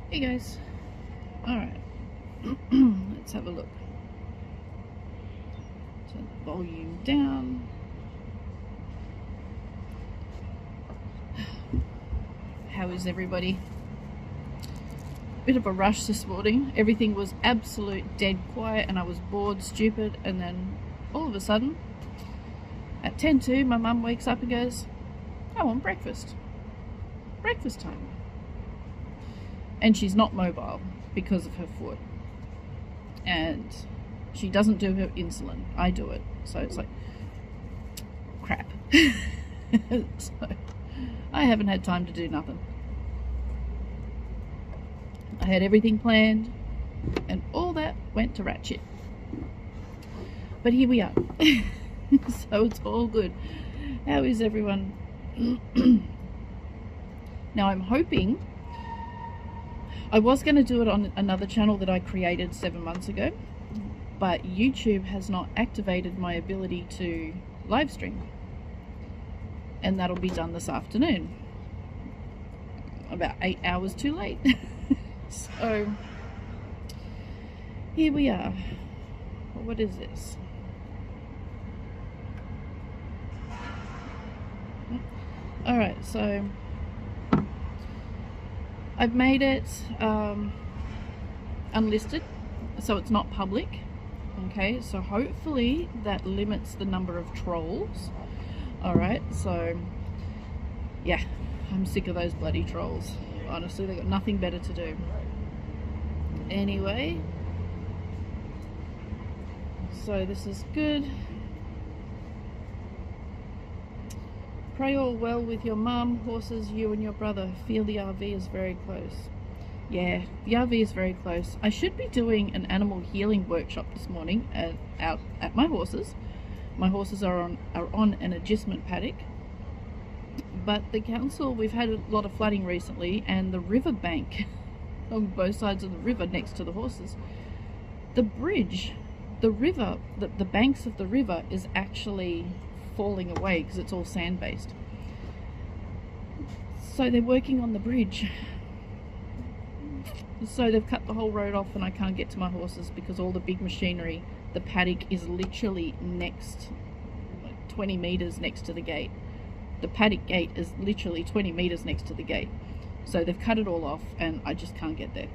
Hey guys, alright, let's have a look. Turn the volume down. How is everybody? Bit of a rush this morning. Everything was absolute dead quiet and I was bored, stupid, and then all of a sudden at 10:02 my mum wakes up and goes, I want breakfast. Breakfast time. And she's not mobile because of her foot, and she doesn't do her insulin. I do it, so it's like crap. So I haven't had time to do nothing. I had everything planned and all that went to rat shit, but here we are. So it's all good. How is everyone? Now I'm hoping, I was going to do it on another channel that I created 7 months ago, but YouTube has not activated my ability to live stream, and that'll be done this afternoon, about 8 hours too late. So here we are. What is this? Alright, so I've made it unlisted, so it's not public. Okay, so hopefully that limits the number of trolls. Alright, so yeah, I'm sick of those bloody trolls. Honestly, they've got nothing better to do. Anyway, so this is good. Pray all well with your mum, horses, you and your brother. Feel the RV is very close. Yeah, the RV is very close. I should be doing an animal healing workshop this morning out at my horses. My horses are on an agistment paddock. But the council, we've had a lot of flooding recently, and the river bank on both sides of the river next to the horses, the bridge, the river, the banks of the river is actually falling away because it's all sand based. So they're working on the bridge, so they've cut the whole road off and I can't get to my horses because all the big machinery, the paddock is literally next, like 20 meters next to the gate. The paddock gate is literally 20 meters next to the gate, so they've cut it all off and I just can't get there.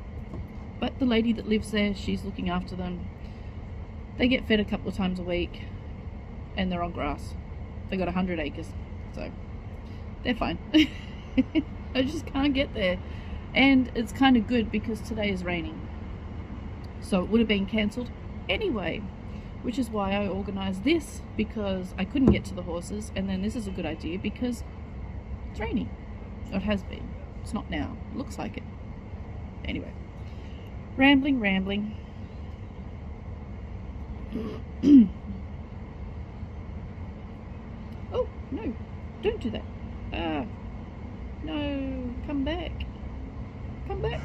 But the lady that lives there, she's looking after them. They get fed a couple of times a week and they're on grass. They got 100 acres, so they're fine. I just can't get there, and it's kind of good because today is raining, so it would have been cancelled anyway, which is why I organised this, because I couldn't get to the horses, and then this is a good idea because it's raining. Or it has been. It's not now. It looks like it. Anyway, rambling. Oh, no, don't do that. No, come back. Come back.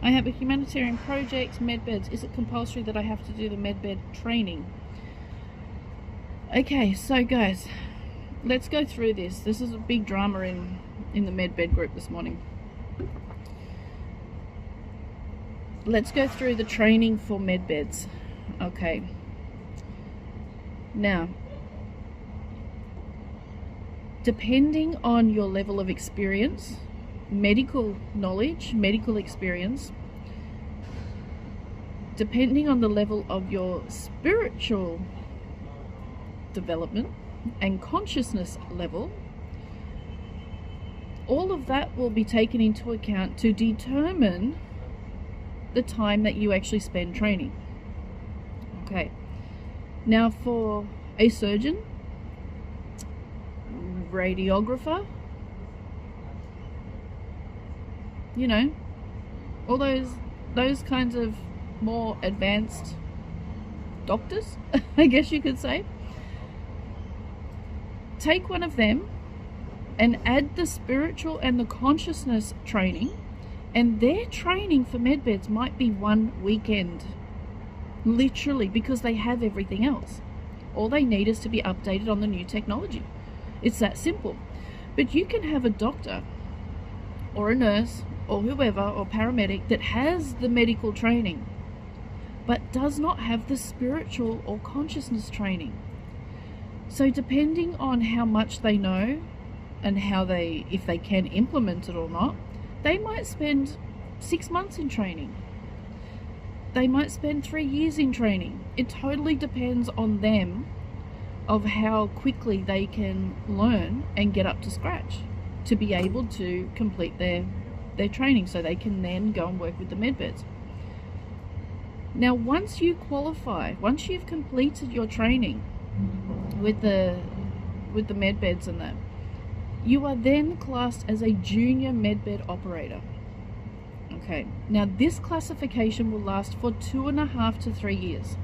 I have a humanitarian project, medbeds. Is it compulsory that I have to do the medbed training? Okay, so guys, let's go through this. This is a big drama in the medbed group this morning. Let's go through the training for medbeds. Okay. Now, depending on your level of experience, medical knowledge, medical experience, depending on the level of your spiritual development and consciousness level, all of that will be taken into account to determine the time that you actually spend training. Okay, now for a surgeon, radiographer, you know, all those kinds of more advanced doctors, I guess you could say, take one of them and add the spiritual and the consciousness training, and their training for medbeds might be one weekend, literally, because they have everything else. All they need is to be updated on the new technology. It's that simple. But you can have a doctor or a nurse or whoever or paramedic that has the medical training but does not have the spiritual or consciousness training. So depending on how much they know and if they can implement it or not, they might spend 6 months in training. They might spend 3 years in training. It totally depends on them of how quickly they can learn and get up to scratch to be able to complete their training, so they can then go and work with the medbeds. Now, once you qualify, once you've completed your training with the medbeds and that, you are then classed as a junior medbed operator. Okay, now this classification will last for 2.5 to 3 years.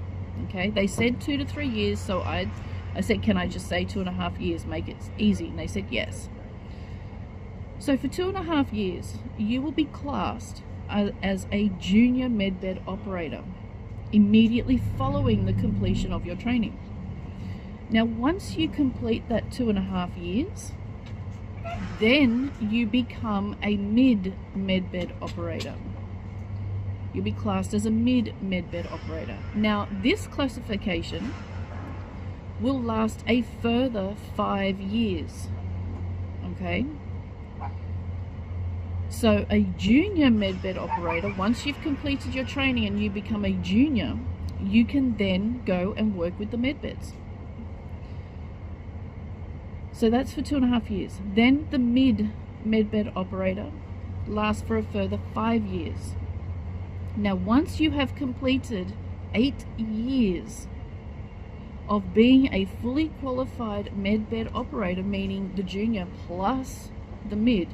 Okay, they said 2 to 3 years, so I said, can I just say 2.5 years, make it easy? And they said yes. So for 2.5 years, you will be classed as a junior medbed operator immediately following the completion of your training. Now, once you complete that 2.5 years, then you become a mid-medbed operator. You'll be classed as a mid-medbed operator. Now, this classification will last a further 5 years. Okay? So a junior medbed operator, once you've completed your training and you become a junior, you can then go and work with the medbeds. So that's for 2.5 years. Then the mid-medbed operator lasts for a further 5 years. Now, once you have completed 8 years of being a fully qualified medbed operator, meaning the junior plus the mid,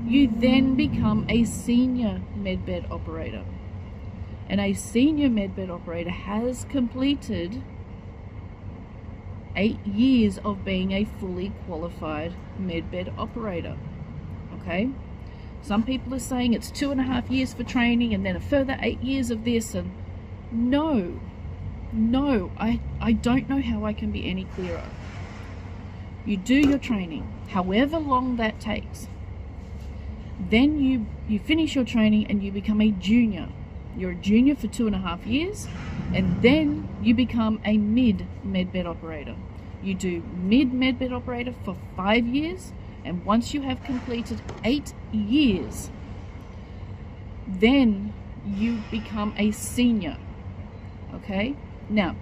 you then become a senior medbed operator. And a senior medbed operator has completed 8 years of being a fully qualified medbed operator. Okay? Some people are saying it's 2.5 years for training and then a further 8 years of this, and no, I don't know how I can be any clearer. You do your training, however long that takes. Then you finish your training and you become a junior. You're a junior for 2.5 years, and then you become a mid-medbed operator. You do mid-medbed operator for 5 years, and once you have completed 8 years, then you become a senior. Okay? Now,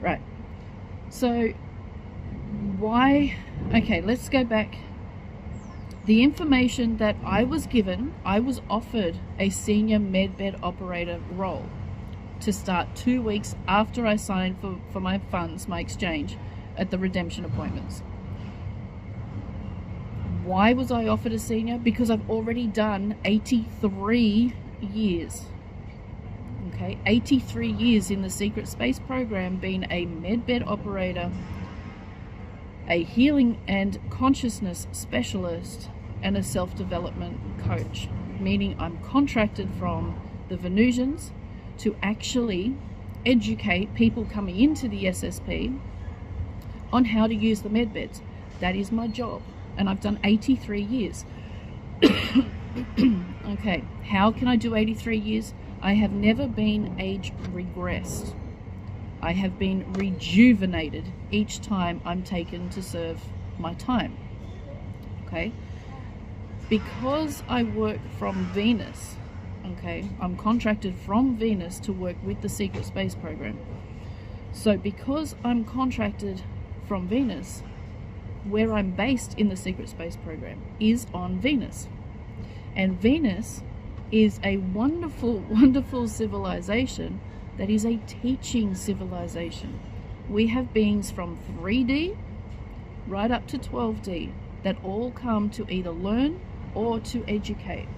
right. So, why? Okay, let's go back. The information that I was given, I was offered a senior medbed operator role to start 2 weeks after I signed for my funds, my exchange, at the redemption appointments. Why was I offered a senior? Because I've already done 83 years. Okay, 83 years in the Secret Space program, being a medbed operator, a healing and consciousness specialist, and a self-development coach, meaning I'm contracted from the Venusians to actually educate people coming into the SSP on how to use the medbeds. That is my job, and I've done 83 years. Okay, how can I do 83 years? I have never been age regressed. I have been rejuvenated each time I'm taken to serve my time. Okay? Because I work from Venus, okay, I'm contracted from Venus to work with the Secret Space program. So because I'm contracted from Venus, where I'm based in the Secret Space program is on Venus. And Venus is a wonderful, wonderful civilization that is a teaching civilization. We have beings from 3D right up to 12D that all come to either learn or to educate.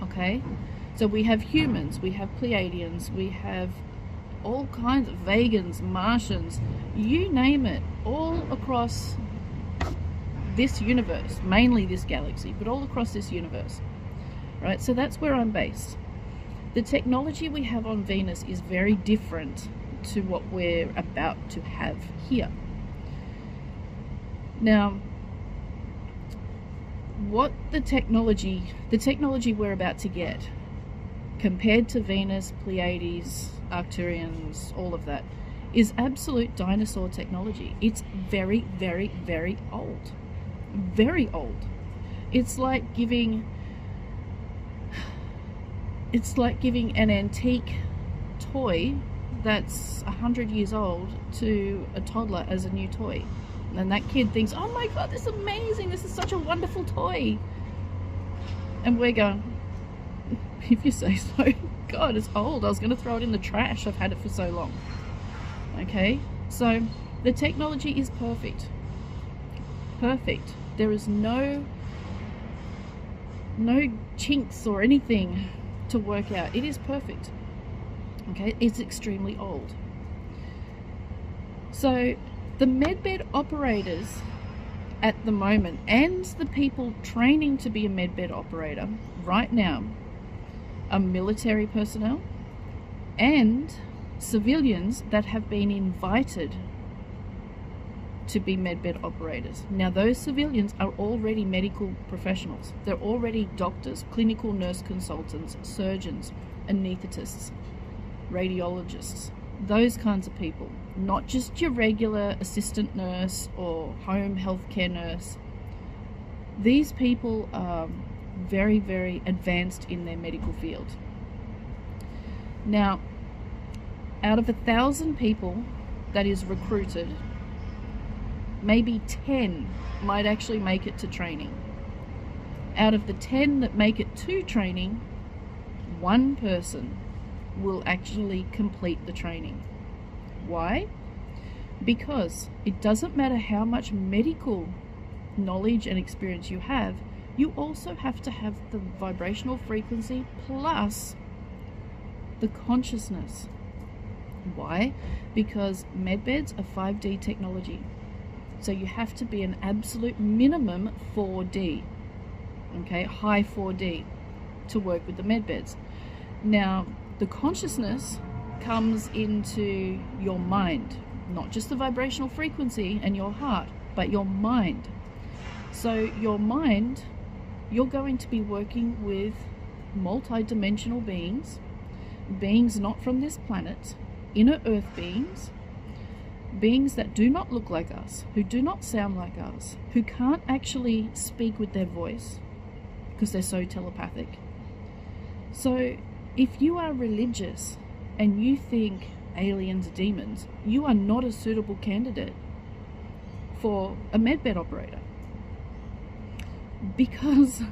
Okay? So we have humans, we have Pleiadians, we have all kinds of Vegans, Martians, you name it, all across this universe, mainly this galaxy, but all across this universe. Right? So that's where I'm based. The technology we have on Venus is very different to what we're about to have here. Now, what the technology we're about to get, compared to Venus, Pleiades, Arcturians, all of that, is absolute dinosaur technology. It's very, very, very old. Very old. It's like giving an antique toy that's 100 years old to a toddler as a new toy. And that kid thinks, oh my god, this is amazing, this is such a wonderful toy. And we're going, if you say so. God, it's old. I was going to throw it in the trash. I've had it for so long. Okay, so the technology is perfect. Perfect. There is no chinks or anything to work out. It is perfect. Okay, it's extremely old. So the medbed operators at the moment, and the people training to be a medbed operator right now, are military personnel and civilians that have been invited to be medbed operators. Now, those civilians are already medical professionals. They're already doctors, clinical nurse consultants, surgeons, anaesthetists, radiologists, those kinds of people. Not just your regular assistant nurse or home healthcare nurse. These people are very, very advanced in their medical field. Now, out of 1,000 people that is recruited, maybe 10 might actually make it to training. Out of the 10 that make it to training, one person will actually complete the training. Why? Because it doesn't matter how much medical knowledge and experience you have, you also have to have the vibrational frequency plus the consciousness. Why? Because medbeds are 5D technology. So you have to be an absolute minimum 4D, okay, high 4D, to work with the medbeds. Now, the consciousness comes into your mind, not just the vibrational frequency and your heart, but your mind. So your mind, you're going to be working with multi-dimensional beings, beings not from this planet, inner earth beings, beings that do not look like us, who do not sound like us, who can't actually speak with their voice because they're so telepathic. So if you are religious and you think aliens are demons, you are not a suitable candidate for a medbed operator, because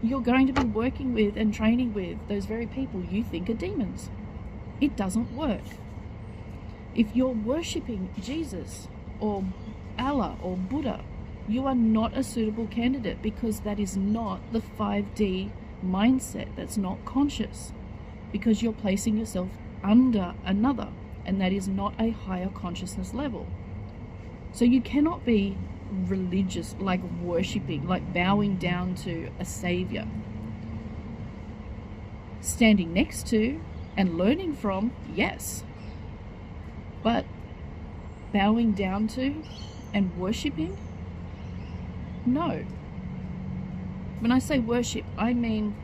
you're going to be working with and training with those very people you think are demons. It doesn't work. If you're worshipping Jesus or Allah or Buddha, you are not a suitable candidate, because that is not the 5D mindset. That's not conscious, because you're placing yourself under another, and that is not a higher consciousness level. So you cannot be religious, like worshipping, like bowing down to a savior. Standing next to and learning from, yes, but bowing down to and worshipping, no. When I say worship, I mean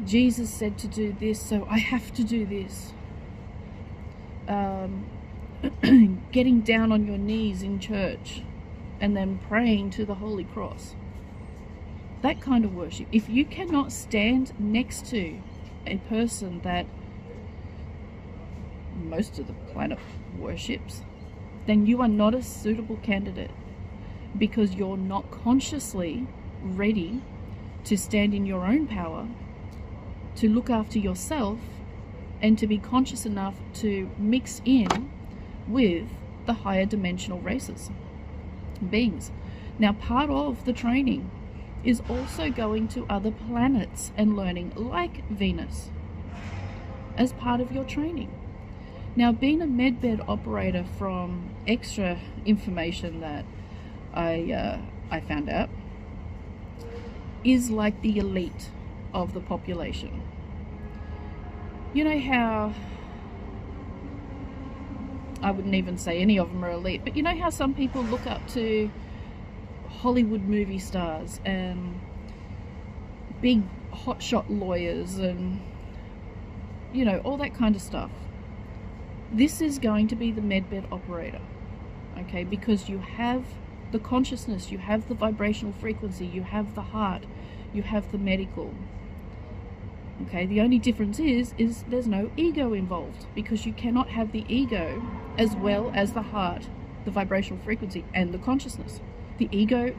Jesus said to do this, so I have to do this. Getting down on your knees in church and then praying to the Holy Cross. That kind of worship. If you cannot stand next to a person that most of the planet worships, then you are not a suitable candidate, because you're not consciously ready to stand in your own power, to look after yourself, and to be conscious enough to mix in with the higher dimensional races, beings. Now, part of the training is also going to other planets and learning, like Venus, as part of your training. Now, being a medbed operator, from extra information that I found out, is like the elite of the population. You know how I wouldn't even say any of them are elite, but you know how some people look up to Hollywood movie stars and big hotshot lawyers and, you know, all that kind of stuff. This is going to be the medbed operator, okay, because you have the consciousness, you have the vibrational frequency, you have the heart, you have the medical. Okay, the only difference is there's no ego involved, because you cannot have the ego as well as the heart, the vibrational frequency, and the consciousness. The ego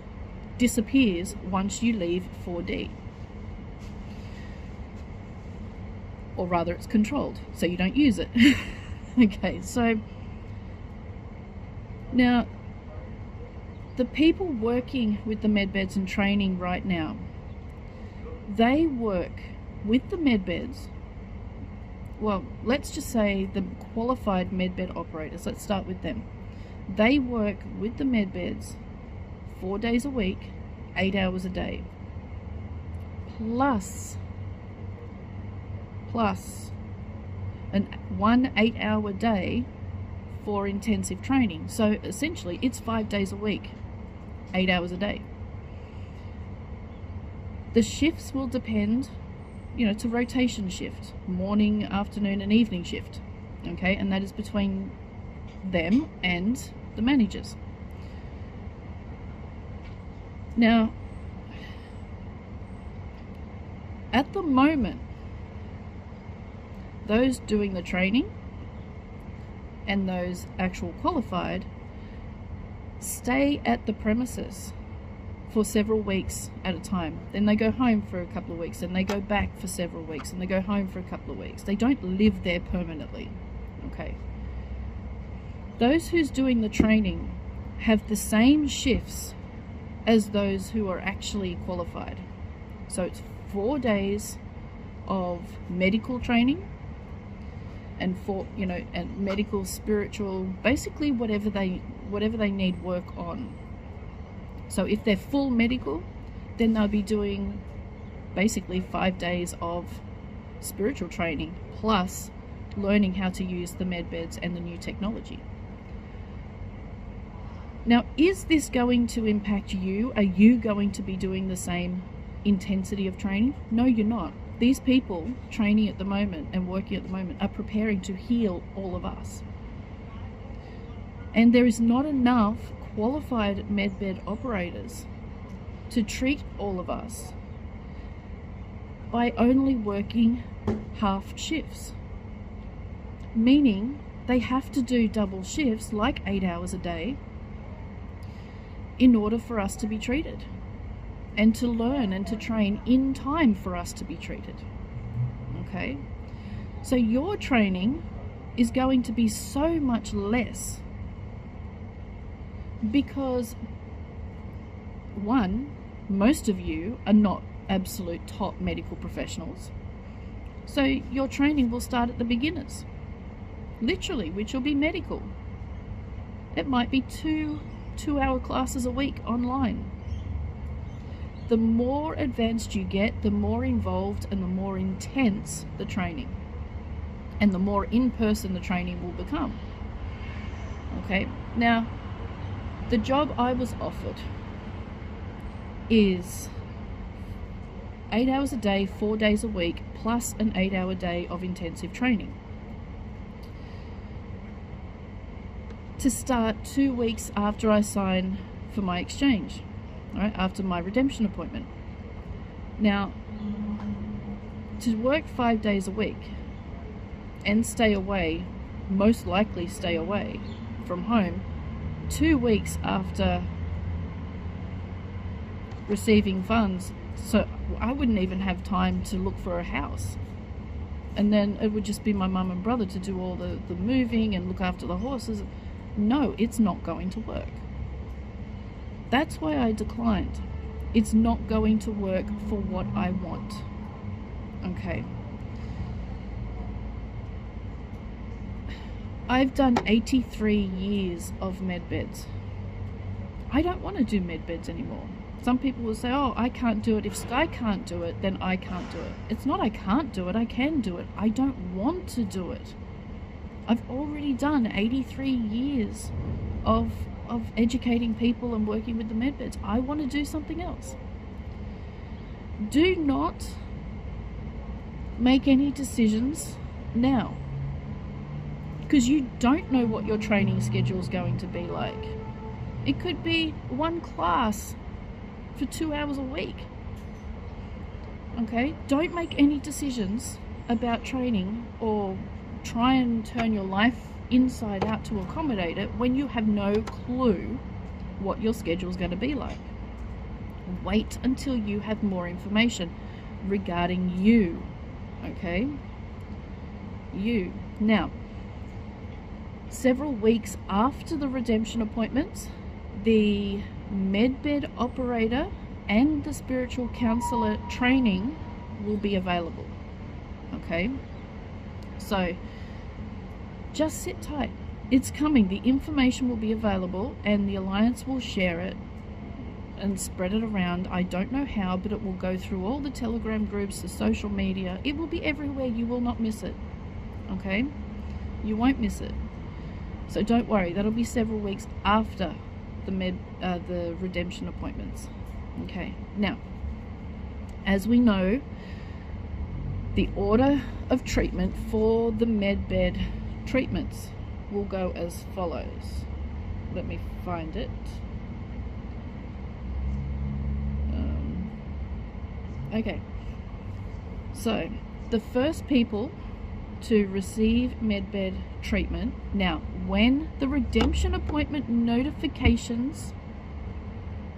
disappears once you leave 4D. Or rather, it's controlled, so you don't use it. Okay, so now the people working with the medbeds and training right now, they work with the medbeds. Well, let's just say the qualified medbed operators, let's start with them. They work with the medbeds 4 days a week, 8 hours a day, plus one 8-hour day for intensive training. So essentially it's 5 days a week, 8 hours a day. The shifts will depend, you know, it's a rotation shift, morning, afternoon and evening shift, okay, and that is between them and the managers. Now, at the moment, those doing the training and those actual qualified stay at the premises for several weeks at a time. Then they go home for a couple of weeks, and they go back for several weeks, and they go home for a couple of weeks. They don't live there permanently, okay? Those who's doing the training have the same shifts as those who are actually qualified. So it's 4 days of medical training, and and medical, spiritual, basically whatever they need work on. So if they're full medical, then they'll be doing basically 5 days of spiritual training plus learning how to use the med beds and the new technology. Now, is this going to impact you? Are you going to be doing the same intensity of training? No, you're not. These people training at the moment and working at the moment are preparing to heal all of us. And there is not enough qualified medbed operators to treat all of us by only working half shifts. Meaning they have to do double shifts, like 8 hours a day, in order for us to be treated and to learn and to train in time for us to be treated. Okay? So your training is going to be so much less because, one, most of you are not absolute top medical professionals. So your training will start at the beginners, literally, which will be medical. It might be two-hour classes a week online. The more advanced you get, the more involved and the more intense the training, and the more in-person the training will become. Okay, now the job I was offered is 8 hours a day, 4 days a week, plus an 8-hour day of intensive training, to start 2 weeks after I sign for my exchange, right, after my redemption appointment. Now, to work 5 days a week and stay away, most likely stay away from home 2 weeks after receiving funds, so I wouldn't even have time to look for a house, and then it would just be my mum and brother to do all the moving and look after the horses. No, it's not going to work. That's why I declined. It's not going to work for what I want. Okay. I've done 83 years of med beds. I don't want to do med beds anymore. Some people will say, oh, I can't do it. If Skye can't do it, then I can't do it. It's not I can't do it, I can do it. I don't want to do it. I've already done 83 years of educating people and working with the medbeds. I want to do something else. Do not make any decisions now, because you don't know what your training schedule is going to be like. It could be one class for 2 hours a week. Okay? Don't make any decisions about training or try and turn your life inside out to accommodate it when you have no clue what your schedule is going to be like. Wait until you have more information regarding you. Okay? You. Now, several weeks after the redemption appointments, the medbed operator and the spiritual counselor training will be available. Okay? So, just sit tight. It's coming. The information will be available and the Alliance will share it and spread it around. I don't know how, but it will go through all the Telegram groups, the social media. It will be everywhere. You will not miss it. Okay? You won't miss it. So don't worry. That'll be several weeks after the redemption appointments. Okay. Now, as we know, the order of treatment for the medbed treatments will go as follows. Let me find it. Okay, so the first people to receive medbed treatment, now when the redemption appointment notifications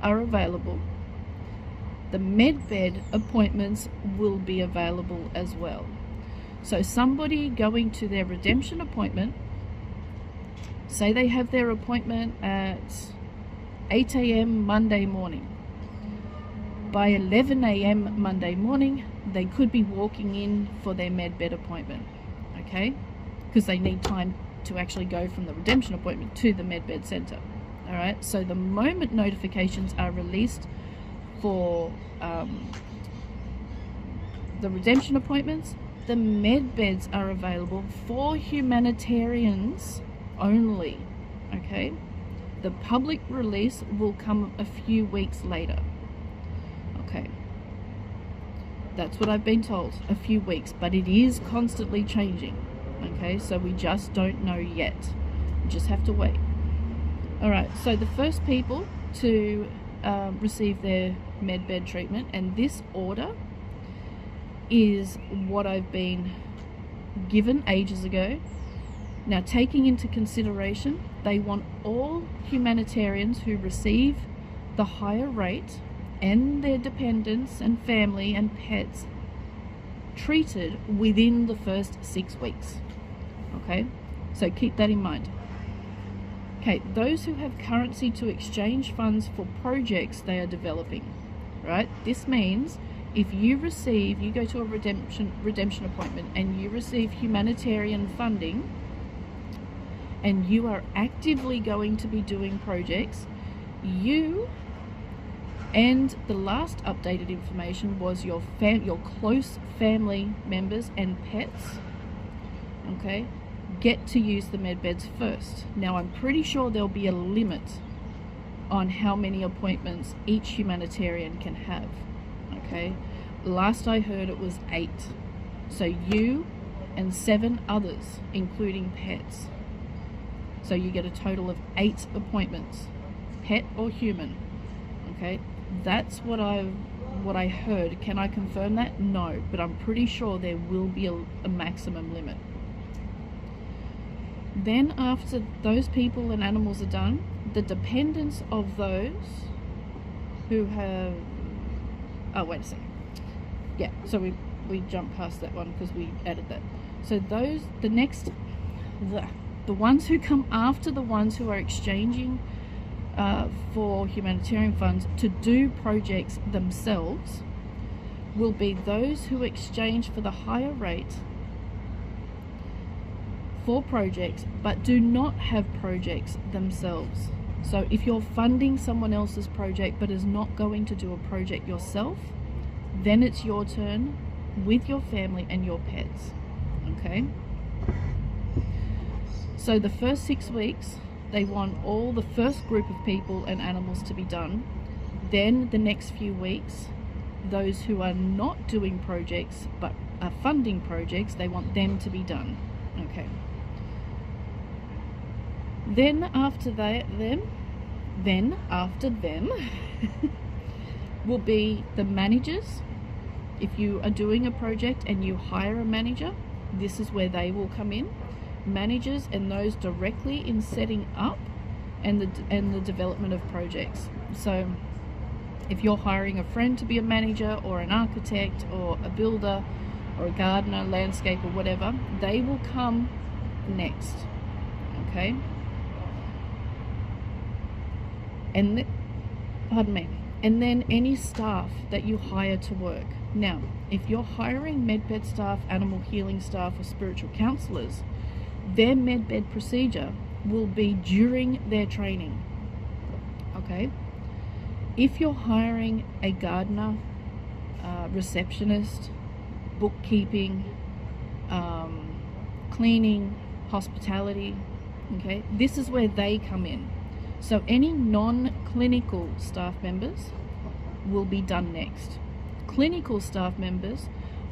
are available, the medbed appointments will be available as well. So somebody going to their redemption appointment, say they have their appointment at 8 a.m. Monday morning. By 11 a.m. Monday morning, they could be walking in for their medbed appointment, okay? Because they need time to actually go from the redemption appointment to the medbed center, all right? So the moment notifications are released for the redemption appointments, the medbeds are available for humanitarians only, okay? The public release will come a few weeks later. Okay, that's what I've been told, a few weeks, but it is constantly changing. Okay, so we just don't know yet. We just have to wait. All right, so the first people to receive their medbed treatment, and this order is what I've been given ages ago. Now, taking into consideration, they want all humanitarians who receive the higher rate and their dependents and family and pets treated within the first 6 weeks. Okay, so keep that in mind. Okay, those who have currency to exchange funds for projects they are developing, right? This means if you go to a redemption appointment and you receive humanitarian funding and you are actively going to be doing projects, you and the last updated information was your close family members and pets, okay, get to use the medbeds first. Now, I'm pretty sure there'll be a limit on how many appointments each humanitarian can have, okay? Last I heard it was 8. So you and 7 others, including pets. So you get a total of 8 appointments, pet or human, okay? That's what I heard. Can I confirm that? No, but I'm pretty sure there will be a maximum limit. Then after those people and animals are done, the dependents of those who have... Oh, wait a second. Yeah, so we jumped past that one because we added that. So those, the ones who come after the ones who are exchanging for humanitarian funds to do projects themselves will be those who exchange for the higher rate for projects but do not have projects themselves. So if you're funding someone else's project but is not going to do a project yourself, then it's your turn with your family and your pets. Okay? So the first 6 weeks, they want all the first group of people and animals to be done. Then the next few weeks, those who are not doing projects but are funding projects, they want them to be done. Okay. Then after them will be the managers. If you are doing a project and you hire a manager, this is where they will come in. Managers and those directly in setting up and the development of projects. So if you're hiring a friend to be a manager or an architect or a builder or a gardener, landscaper, whatever, they will come next. Okay? And pardon me. And then any staff that you hire to work. Now, if you're hiring medbed staff, animal healing staff, or spiritual counselors, their medbed procedure will be during their training. Okay? If you're hiring a gardener, receptionist, bookkeeping, cleaning, hospitality, okay, this is where they come in. So any non-clinical staff members will be done next. Clinical staff members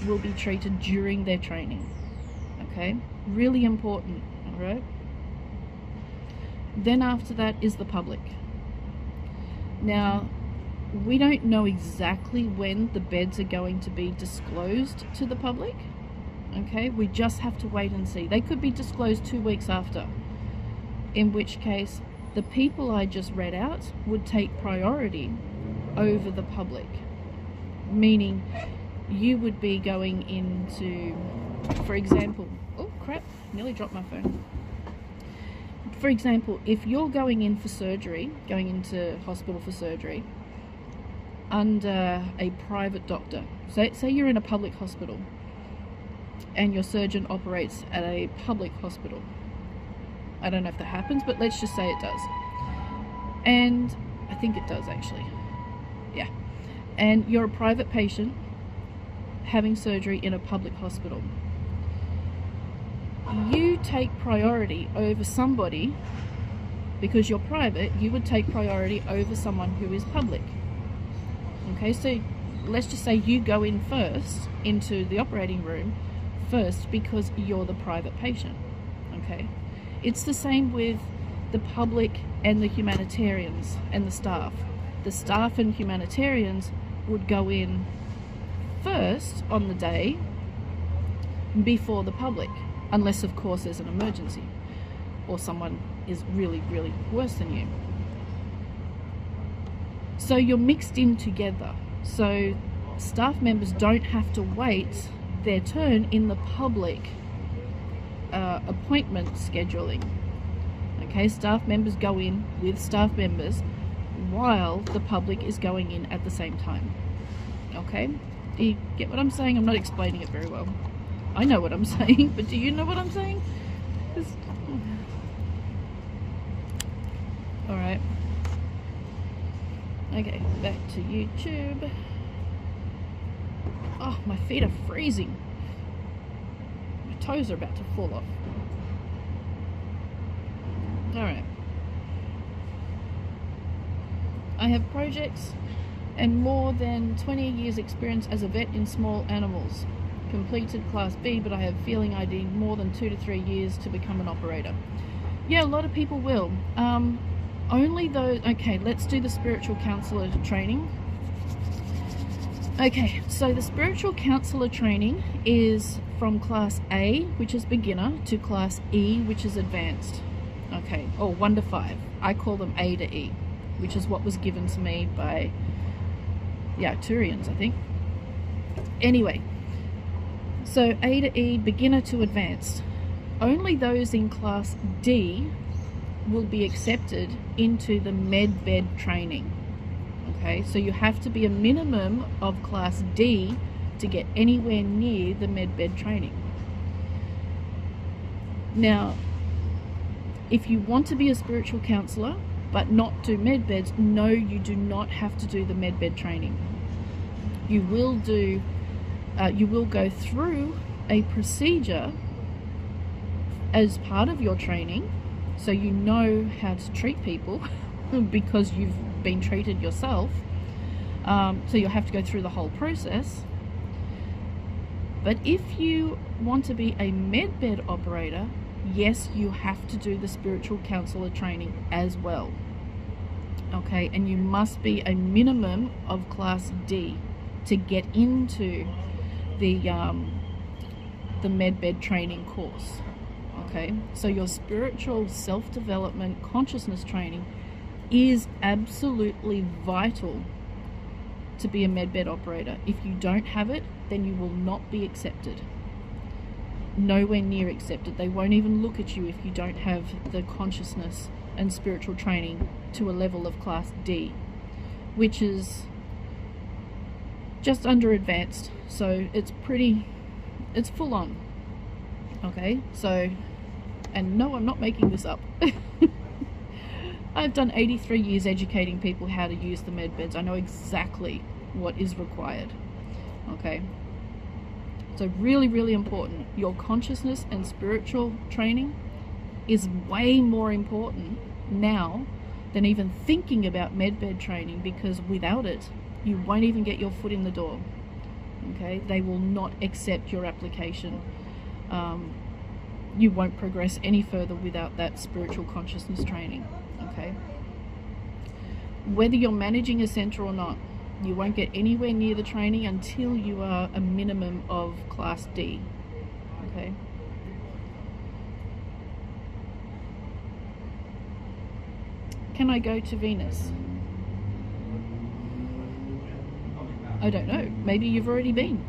will be treated during their training. Okay, really important. All right. Then after that is the public. Now, we don't know exactly when the beds are going to be disclosed to the public. Okay, we just have to wait and see. They could be disclosed 2 weeks after, in which case the people I just read out would take priority over the public, meaning you would be going into, for example, oh crap, nearly dropped my phone. For example, if you're going in for surgery, going into hospital for surgery under a private doctor, say you're in a public hospital and your surgeon operates at a public hospital. I don't know if that happens, but let's just say it does. And I think it does actually. Yeah. And you're a private patient having surgery in a public hospital. You take priority over somebody, because you're private, you would take priority over someone who is public. Okay, so let's just say you go in first into the operating room first because you're the private patient. Okay, it's the same with the public and the humanitarians and the staff. The staff and humanitarians would go in first on the day before the public, unless of course there's an emergency or someone is really, really worse than you. So you're mixed in together. So staff members don't have to wait their turn in the public appointment scheduling. Okay, staff members go in with staff members while the public is going in at the same time. Okay, do you get what I'm saying? I'm not explaining it very well. I know what I'm saying, but do you know what I'm saying? Alright. Okay, back to YouTube. Oh, my feet are freezing. My toes are about to fall off. Alright. I have projects and more than 20 years experience as a vet in small animals. Completed Class B, but I have a feeling I need more than 2 to 3 years to become an operator. Yeah, a lot of people will. Only those. Okay, let's do the spiritual counselor training. Okay, so the spiritual counselor training is from Class A, which is beginner, to Class E, which is advanced. Okay, or 1 to 5. I call them A to E, which is what was given to me by, yeah, Turians, I think. Anyway, so A to E, beginner to advanced. Only those in Class D will be accepted into the medbed training. Okay, so you have to be a minimum of Class D to get anywhere near the medbed training. Now, if you want to be a spiritual counselor but not do medbeds, no, you do not have to do the medbed training. You will go through a procedure as part of your training, so you know how to treat people because you've been treated yourself. So you'll have to go through the whole process. But if you want to be a medbed operator, yes, you have to do the spiritual counselor training as well. Okay, and you must be a minimum of class D to get into the medbed training course. Okay, so your spiritual self-development consciousness training is absolutely vital to be a medbed operator. If you don't have it, then you will not be accepted. Nowhere near accepted. They won't even look at you if you don't have the consciousness and spiritual training to a level of class D, which is just under advanced. So it's full on. Okay, so, and no, I'm not making this up. I've done 83 years educating people how to use the med beds. I know exactly what is required. Okay, so really, really important. Your consciousness and spiritual training is way more important now than even thinking about medbed training, because without it, you won't even get your foot in the door. Okay, they will not accept your application. You won't progress any further without that spiritual consciousness training. Okay, whether you're managing a center or not, you won't get anywhere near the training until you are a minimum of class D. Okay. Can I go to Venus? I don't know. Maybe you've already been.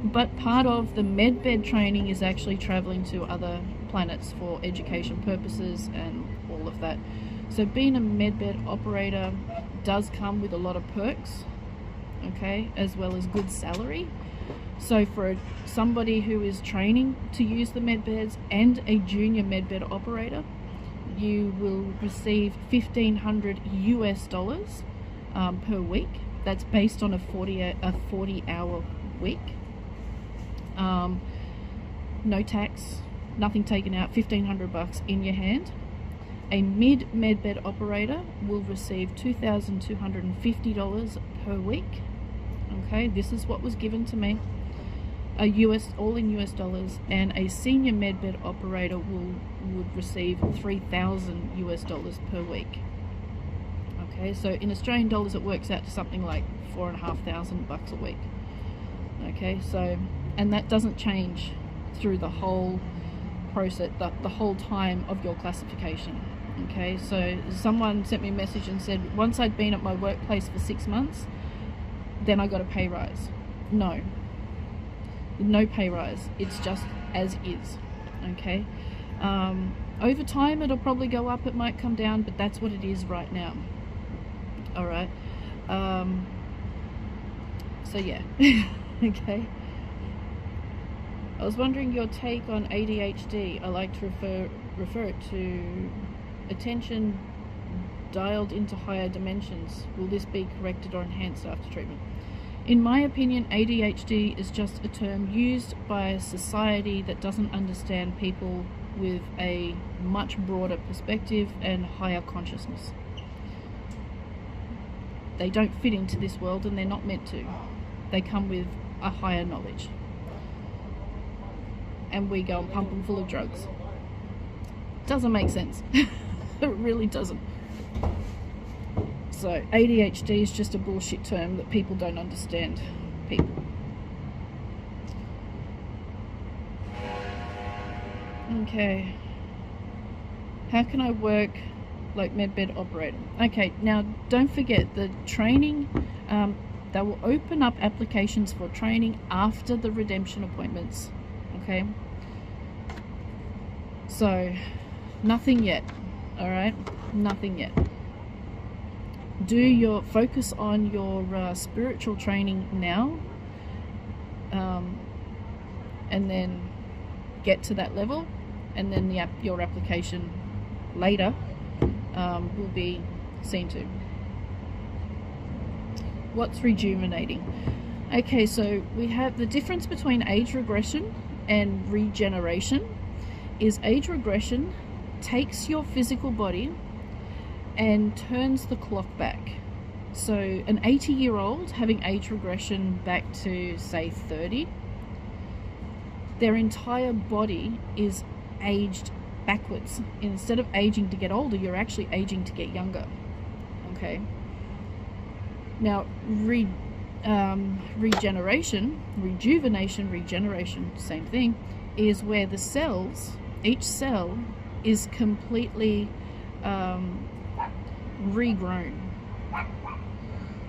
But part of the medbed training is actually traveling to other planets for education purposes and all of that. So being a medbed operator does come with a lot of perks, okay, as well as good salary. So for somebody who is training to use the medbeds and a junior medbed operator, you will receive $1,500 US per week. That's based on a 40-hour week. No tax, nothing taken out, $1,500 in your hand. A medbed operator will receive $2,250 per week. Okay, this is what was given to me. All in US dollars, and a senior medbed operator would receive $3,000 US per week. Okay, so in Australian dollars it works out to something like $4,500 a week. Okay, so, and that doesn't change through the whole process, the whole time of your classification. Okay, so someone sent me a message and said, once I'd been at my workplace for 6 months, then I got a pay rise. No pay rise, it's just as is. Okay, over time it'll probably go up, it might come down, but that's what it is right now. All right, so yeah. Okay, I was wondering your take on ADHD. I like to refer it to attention dialed into higher dimensions. Will this be corrected or enhanced after treatment? In my opinion, ADHD is just a term used by a society that doesn't understand people with a much broader perspective and higher consciousness. They don't fit into this world, and they're not meant to. They come with a higher knowledge. And we go and pump them full of drugs. Doesn't make sense. It really doesn't. So ADHD is just a bullshit term that people don't understand people. Okay. How can I work like medbed operator? Okay, now don't forget the training, they will open up applications for training after the redemption appointments. Okay, so nothing yet. All right, nothing yet. Do your focus on your spiritual training now, and then get to that level, and then your application later will be seen to. What's rejuvenating? Okay, so we have the difference between age regression and regeneration is age regression takes your physical body and turns the clock back. So an 80-year-old having age regression back to, say, 30, their entire body is aged backwards. Instead of aging to get older, you're actually aging to get younger. Okay. Now, regeneration, same thing, is where the cells, each cell is completely regrown.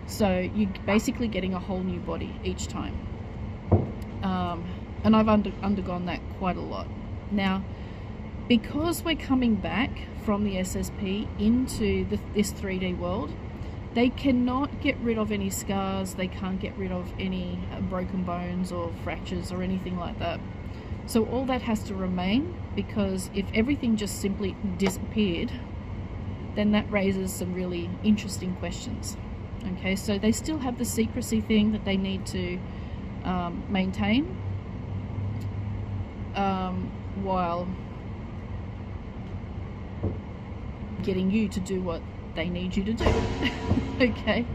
So you're basically getting a whole new body each time. And I've undergone that quite a lot. Now, because we're coming back from the SSP into this 3D world, they cannot get rid of any scars, they can't get rid of any broken bones or fractures or anything like that. So all that has to remain, because if everything just simply disappeared, then that raises some really interesting questions. Okay, so they still have the secrecy thing that they need to maintain, while getting you to do what they need you to do. Okay,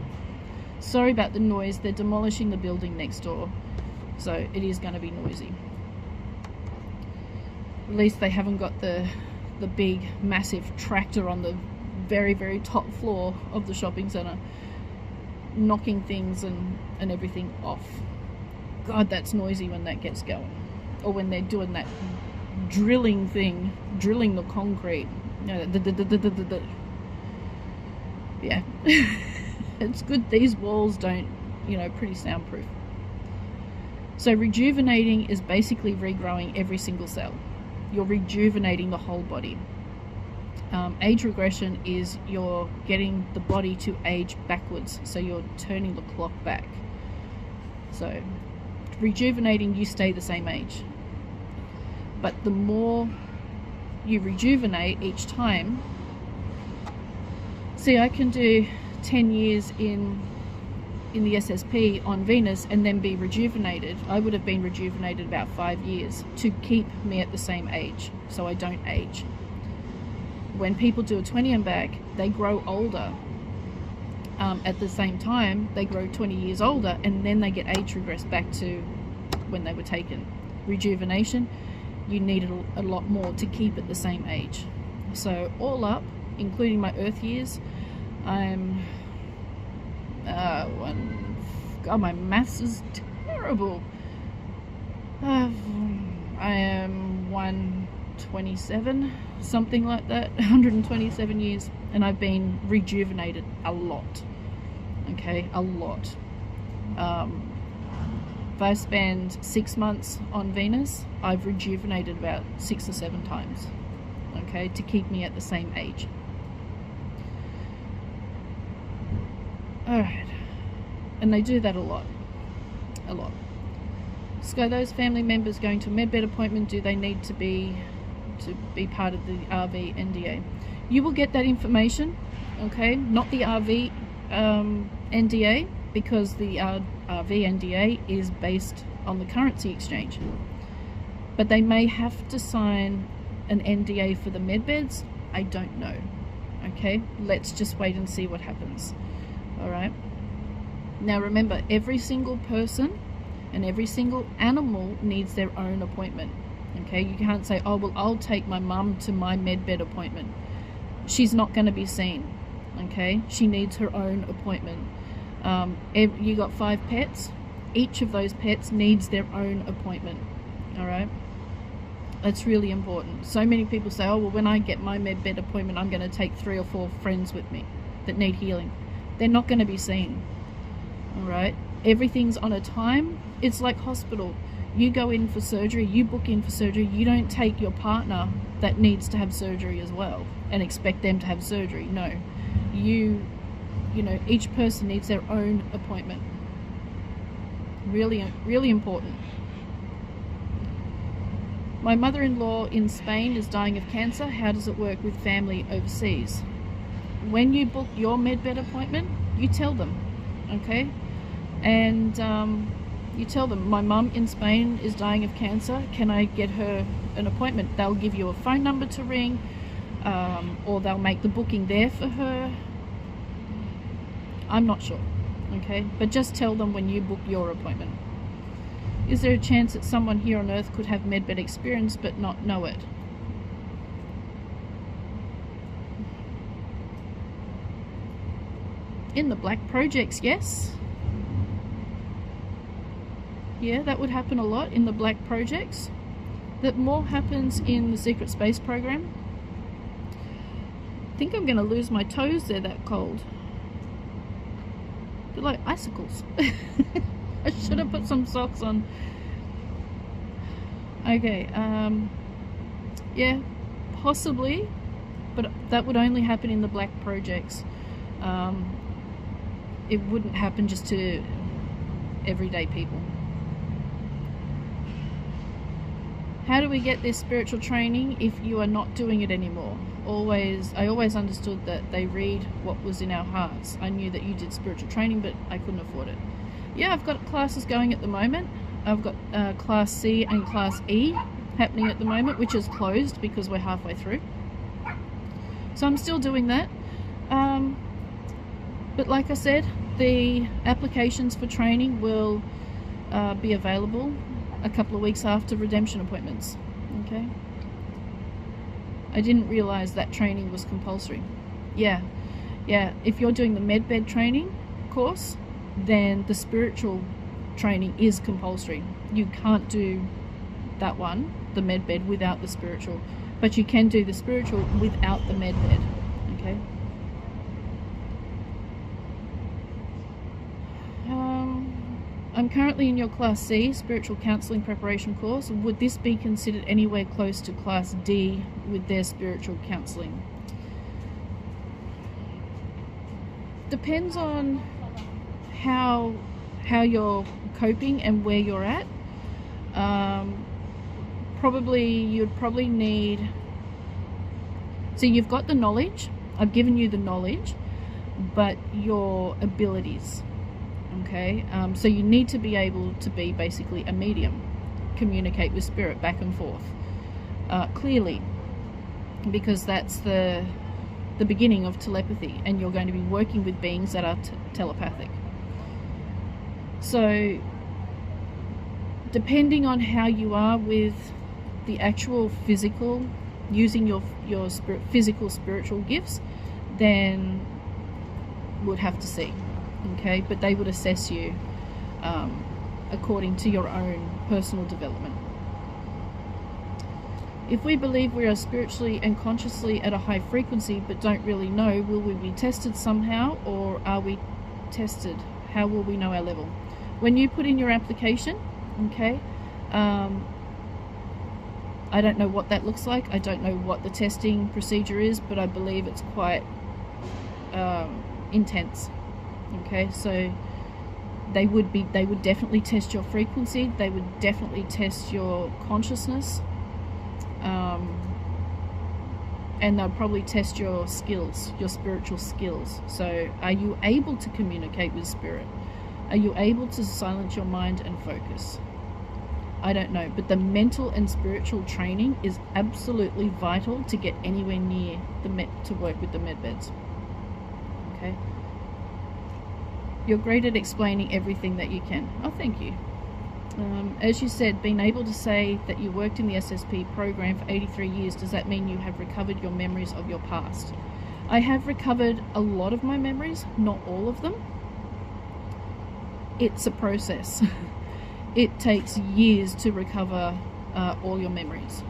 sorry about the noise, they're demolishing the building next door, so it is going to be noisy. At least they haven't got the big massive tractor on the very, very top floor of the shopping centre knocking things and everything off. God, that's noisy when that gets going, or when they're doing that drilling thing, drilling the concrete. Yeah. It's good these walls don't, pretty soundproof. So rejuvenating is basically regrowing every single cell. You're rejuvenating the whole body. Age regression is you're getting the body to age backwards, so you're turning the clock back. So rejuvenating, you stay the same age, but the more you rejuvenate each time. See, I can do 10 years in the SSP on Venus and then be rejuvenated. I would have been rejuvenated about 5 years to keep me at the same age, so I don't age. When people do a 20 back, they grow older. At the same time, they grow 20 years older, and then they get age regress back to when they were taken. Rejuvenation, you need a lot more to keep at the same age. So all up, including my Earth years, I'm God, my maths is terrible. I am 127, something like that, 127 years, and I've been rejuvenated a lot. Okay, a lot. If I spend 6 months on Venus, I've rejuvenated about 6 or 7 times, okay, to keep me at the same age. Alright, and they do that a lot. So those family members going to a medbed appointment, do they need to be part of the RV NDA? You will get that information, okay, not the RV NDA, because the RV NDA is based on the currency exchange, but they may have to sign an NDA for the medbeds. I don't know. Okay, let's just wait and see what happens. All right, now remember, every single person and every single animal needs their own appointment. Okay, you can't say, oh well, I'll take my mum to my medbed appointment. She's not going to be seen. Okay, she needs her own appointment. You got 5 pets, each of those pets needs their own appointment. All right, that's really important. So many people say, oh well, when I get my medbed appointment, I'm going to take 3 or 4 friends with me that need healing. They're not going to be seen. All right, everything's on a time. It's like hospital. You go in for surgery, you book in for surgery, you don't take your partner that needs to have surgery as well and expect them to have surgery. No, you know, each person needs their own appointment. Really, really important. My mother-in-law in Spain is dying of cancer. How does it work with family overseas? When you book your medbed appointment, you tell them, okay? And You tell them, my mum in Spain is dying of cancer, can I get her an appointment? They'll give you a phone number to ring, or they'll make the booking there for her. I'm not sure, okay? But just tell them when you book your appointment. Is there a chance that someone here on Earth could have medbed experience but not know it? In the black projects, yes. Yeah, that would happen a lot in the black projects. That more happens in the secret space program. I think I'm going to lose my toes, they're that cold. They're like icicles. I should have put some socks on. Okay, yeah, possibly, but that would only happen in the black projects. It wouldn't happen just to everyday people. How do we get this spiritual training if you are not doing it anymore? I always understood that they read what was in our hearts. I knew that you did spiritual training, but I couldn't afford it. Yeah, I've got classes going at the moment. I've got Class C and Class E happening at the moment, which is closed because we're halfway through. So I'm still doing that. But like I said, the applications for training will be available a couple of weeks after redemption appointments. Okay, I didn't realize that training was compulsory. Yeah, if you're doing the medbed training course, then the spiritual training is compulsory. You can't do that one, the medbed, without the spiritual, but you can do the spiritual without the medbed. Okay. I'm currently in your Class C, Spiritual Counselling Preparation course. Would this be considered anywhere close to Class D with their spiritual counselling? Depends on how you're coping and where you're at. You'd probably need... So you've got the knowledge. I've given you the knowledge, but your abilities... Okay, so you need to be able to be basically a medium, communicate with spirit back and forth clearly, because that's the beginning of telepathy, and you're going to be working with beings that are telepathic. So depending on how you are with the actual physical, using your physical spiritual gifts, then would have to see. Okay, but they would assess you according to your own personal development. If we believe we are spiritually and consciously at a high frequency but don't really know, will we be tested somehow, or are we tested? How will we know our level? When you put in your application, okay, I don't know what that looks like. I don't know what the testing procedure is, but I believe it's quite intense. Okay, so they would definitely test your frequency, they would definitely test your consciousness, and they'll probably test your skills, your spiritual skills. So are you able to communicate with spirit? Are you able to silence your mind and focus? I don't know, but the mental and spiritual training is absolutely vital to get anywhere near to work with the medbeds. Okay. You're great at explaining everything that you can. Oh, thank you. As you said, being able to say that you worked in the SSP program for 83 years, does that mean you have recovered your memories of your past? I have recovered a lot of my memories, not all of them. It's a process. It takes years to recover all your memories.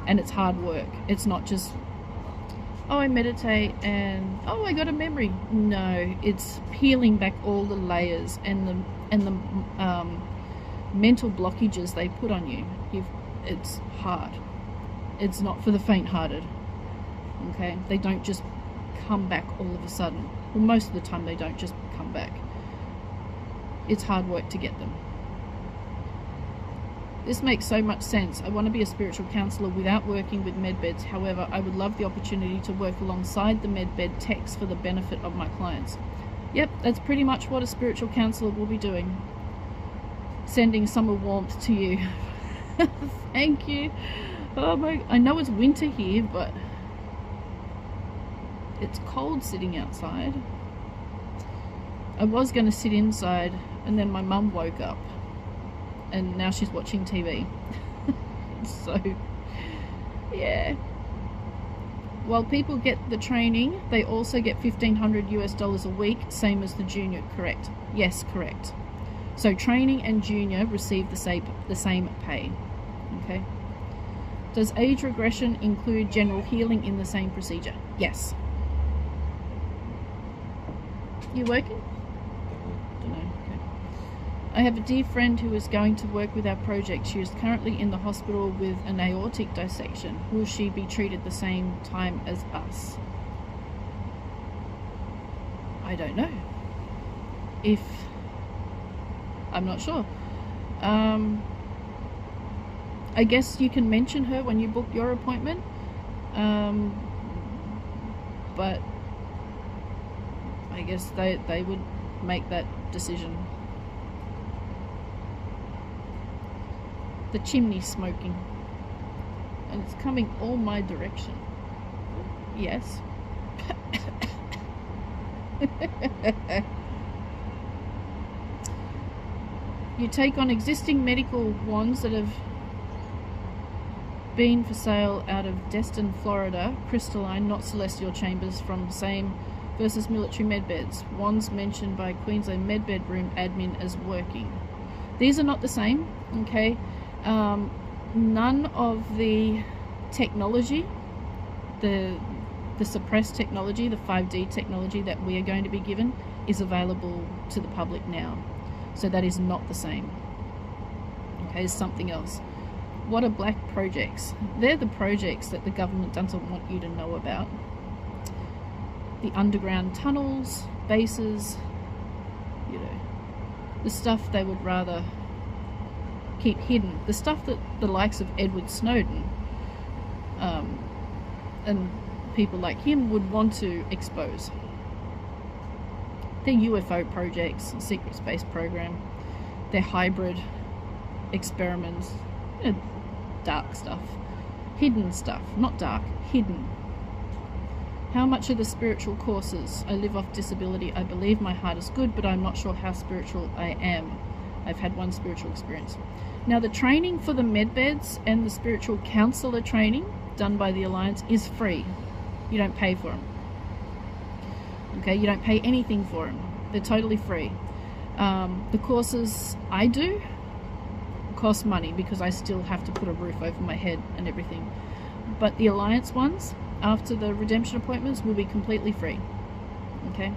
And it's hard work. It's not just, oh, I meditate and oh, I got a memory. No, it's peeling back all the layers and the mental blockages they put on you. It's hard. It's not for the faint-hearted. Okay, they don't just come back all of a sudden. Well, most of the time they don't just come back. It's hard work to get them. This makes so much sense. I want to be a spiritual counselor without working with medbeds. However, I would love the opportunity to work alongside the medbed techs for the benefit of my clients. Yep, that's pretty much what a spiritual counselor will be doing. Sending summer warmth to you. Thank you. Oh my, I know it's winter here, but it's cold sitting outside. I was going to sit inside, and then my mum woke up, and now she's watching TV. So, yeah. While people get the training, they also get $1,500 a week, same as the junior, correct? Yes, correct. So training and junior receive the same pay, okay? Does age regression include general healing in the same procedure? Yes. You working? Don't know. Okay. I have a dear friend who is going to work with our project. She is currently in the hospital with an aortic dissection. Will she be treated the same time as us? I don't know. I'm not sure. I guess you can mention her when you book your appointment. But I guess they would make that decision. The chimney's smoking, and it's coming all my direction. Yes. You take on existing medical wands that have been for sale out of Destin, Florida, crystalline, not celestial chambers from same versus military medbeds. Wands mentioned by Queensland Medbed Room admin as working. These are not the same, okay? None of the technology, the suppressed technology, the 5D technology that we are going to be given is available to the public now. So that is not the same. Okay, it's something else. What are black projects? They're the projects that the government doesn't want you to know about. The underground tunnels, bases, you know, the stuff they would rather keep hidden. The stuff that the likes of Edward Snowden and people like him would want to expose. They're UFO projects, secret space program. They're hybrid experiments, you know, dark stuff, hidden stuff, not dark, hidden. How much are the spiritual courses? I live off disability. I believe my heart is good, but I'm not sure how spiritual I am. I've had one spiritual experience. Now, the training for the medbeds and the spiritual counselor training done by the Alliance is free. You don't pay for them. Okay, you don't pay anything for them. They're totally free. The courses I do cost money because I still have to put a roof over my head and everything. But the Alliance ones, after the redemption appointments, will be completely free. Okay?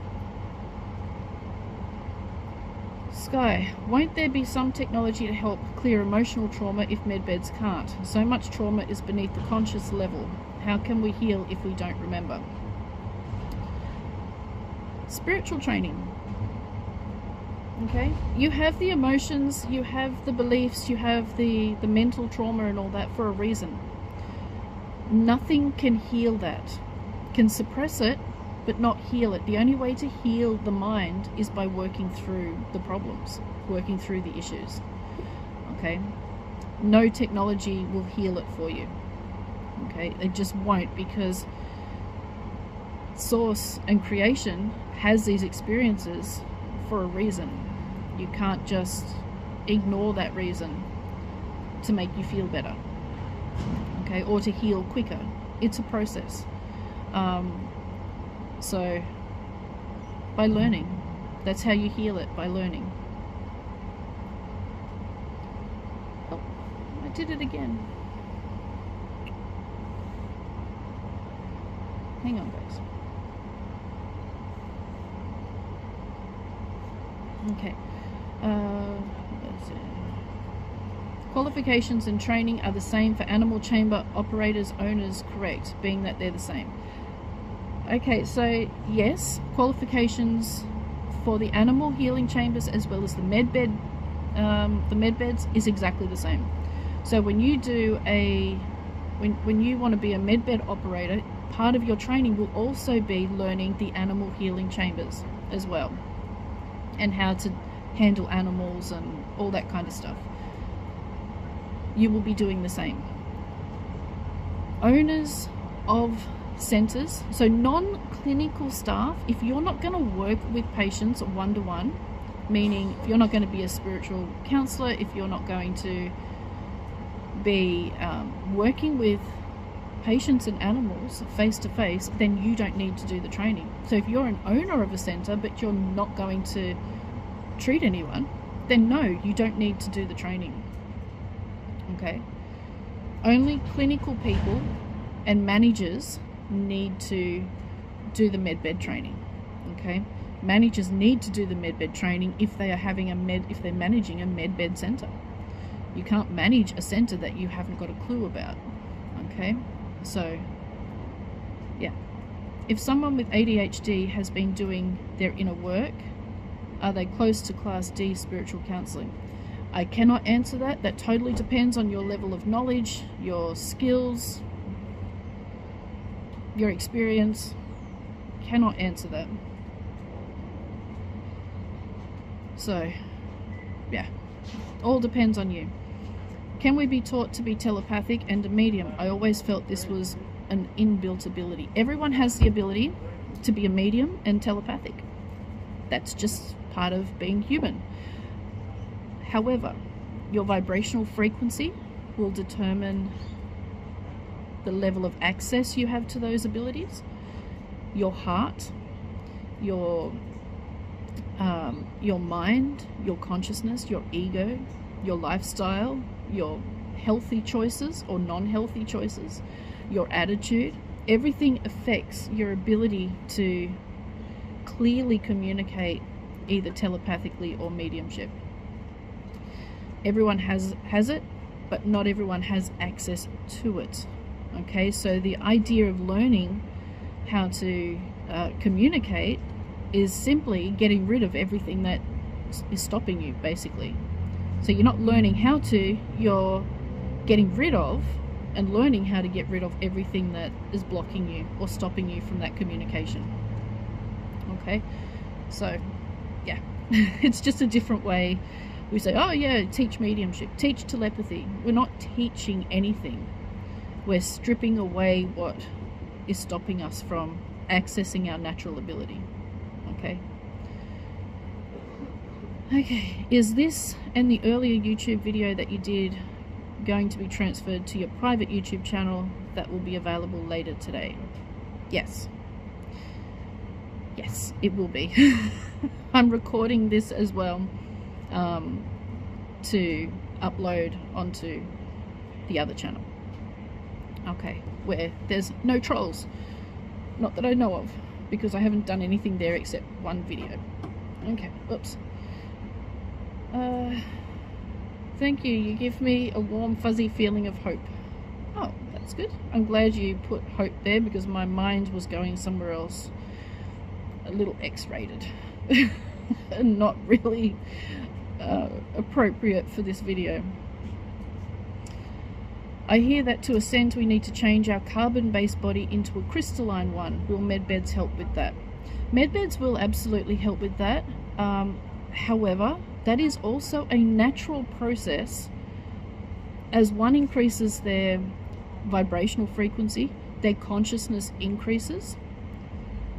Skye, won't there be some technology to help clear emotional trauma if medbeds can't? So much trauma is beneath the conscious level. How can we heal if we don't remember? Spiritual training. Okay, you have the emotions, you have the beliefs, you have the mental trauma and all that for a reason. Nothing can heal that. Can suppress it, but not heal it. The only way to heal the mind is by working through the problems, working through the issues. Okay, no technology will heal it for you. Okay, it just won't, because Source and creation has these experiences for a reason. You can't just ignore that reason to make you feel better, okay, or to heal quicker. It's a process. So by learning, that's how you heal it, by learning. Oh, I did it again. Hang on, guys. Okay. Qualifications and training are the same for animal chamber operators, owners, correct, being that they're the same. Okay, so yes, qualifications for the animal healing chambers as well as the medbed, the medbeds is exactly the same. So when you do when you want to be a medbed operator, part of your training will also be learning the animal healing chambers as well, and how to handle animals and all that kind of stuff. You will be doing the same. Owners of centers, so non-clinical staff, if you're not going to work with patients one-to-one, meaning if you're not going to be a spiritual counselor, if you're not going to be working with patients and animals face to face, then you don't need to do the training. So if you're an owner of a center but you're not going to treat anyone, then no, you don't need to do the training. Okay? Only clinical people and managers need to do the medbed training. Okay? Managers need to do the medbed training if they are having if they're managing a medbed center. You can't manage a center that you haven't got a clue about. Okay? So, yeah. If someone with ADHD has been doing their inner work, are they close to Class D spiritual counseling? I cannot answer that. That totally depends on your level of knowledge, your skills, your experience. Cannot answer that. So, yeah. All depends on you. Can we be taught to be telepathic and a medium? I always felt this was an inbuilt ability. Everyone has the ability to be a medium and telepathic. That's just part of being human. However, your vibrational frequency will determine the level of access you have to those abilities. Your heart, your mind, your consciousness, your ego, your lifestyle, your healthy choices or non-healthy choices, your attitude, everything affects your ability to clearly communicate either telepathically or mediumship. Everyone has it, but not everyone has access to it. Okay, so the idea of learning how to communicate is simply getting rid of everything that is stopping you, basically. So you're not learning how to, you're getting rid of and learning how to get rid of everything that is blocking you or stopping you from that communication. Okay, so yeah, it's just a different way. We say, oh yeah, teach mediumship, teach telepathy. We're not teaching anything. We're stripping away what is stopping us from accessing our natural ability. Okay. Okay, is this and the earlier YouTube video that you did going to be transferred to your private YouTube channel that will be available later today? Yes. Yes, it will be. I'm recording this as well to upload onto the other channel. Okay, where there's no trolls. Not that I know of, because I haven't done anything there except one video. Okay, oops. Thank you. You give me a warm, fuzzy feeling of hope. Oh, that's good. I'm glad you put hope there because my mind was going somewhere else. A little X-rated. And not really appropriate for this video. I hear that to ascend we need to change our carbon-based body into a crystalline one. Will medbeds help with that? Medbeds will absolutely help with that. However, that is also a natural process. As one increases their vibrational frequency, their consciousness increases,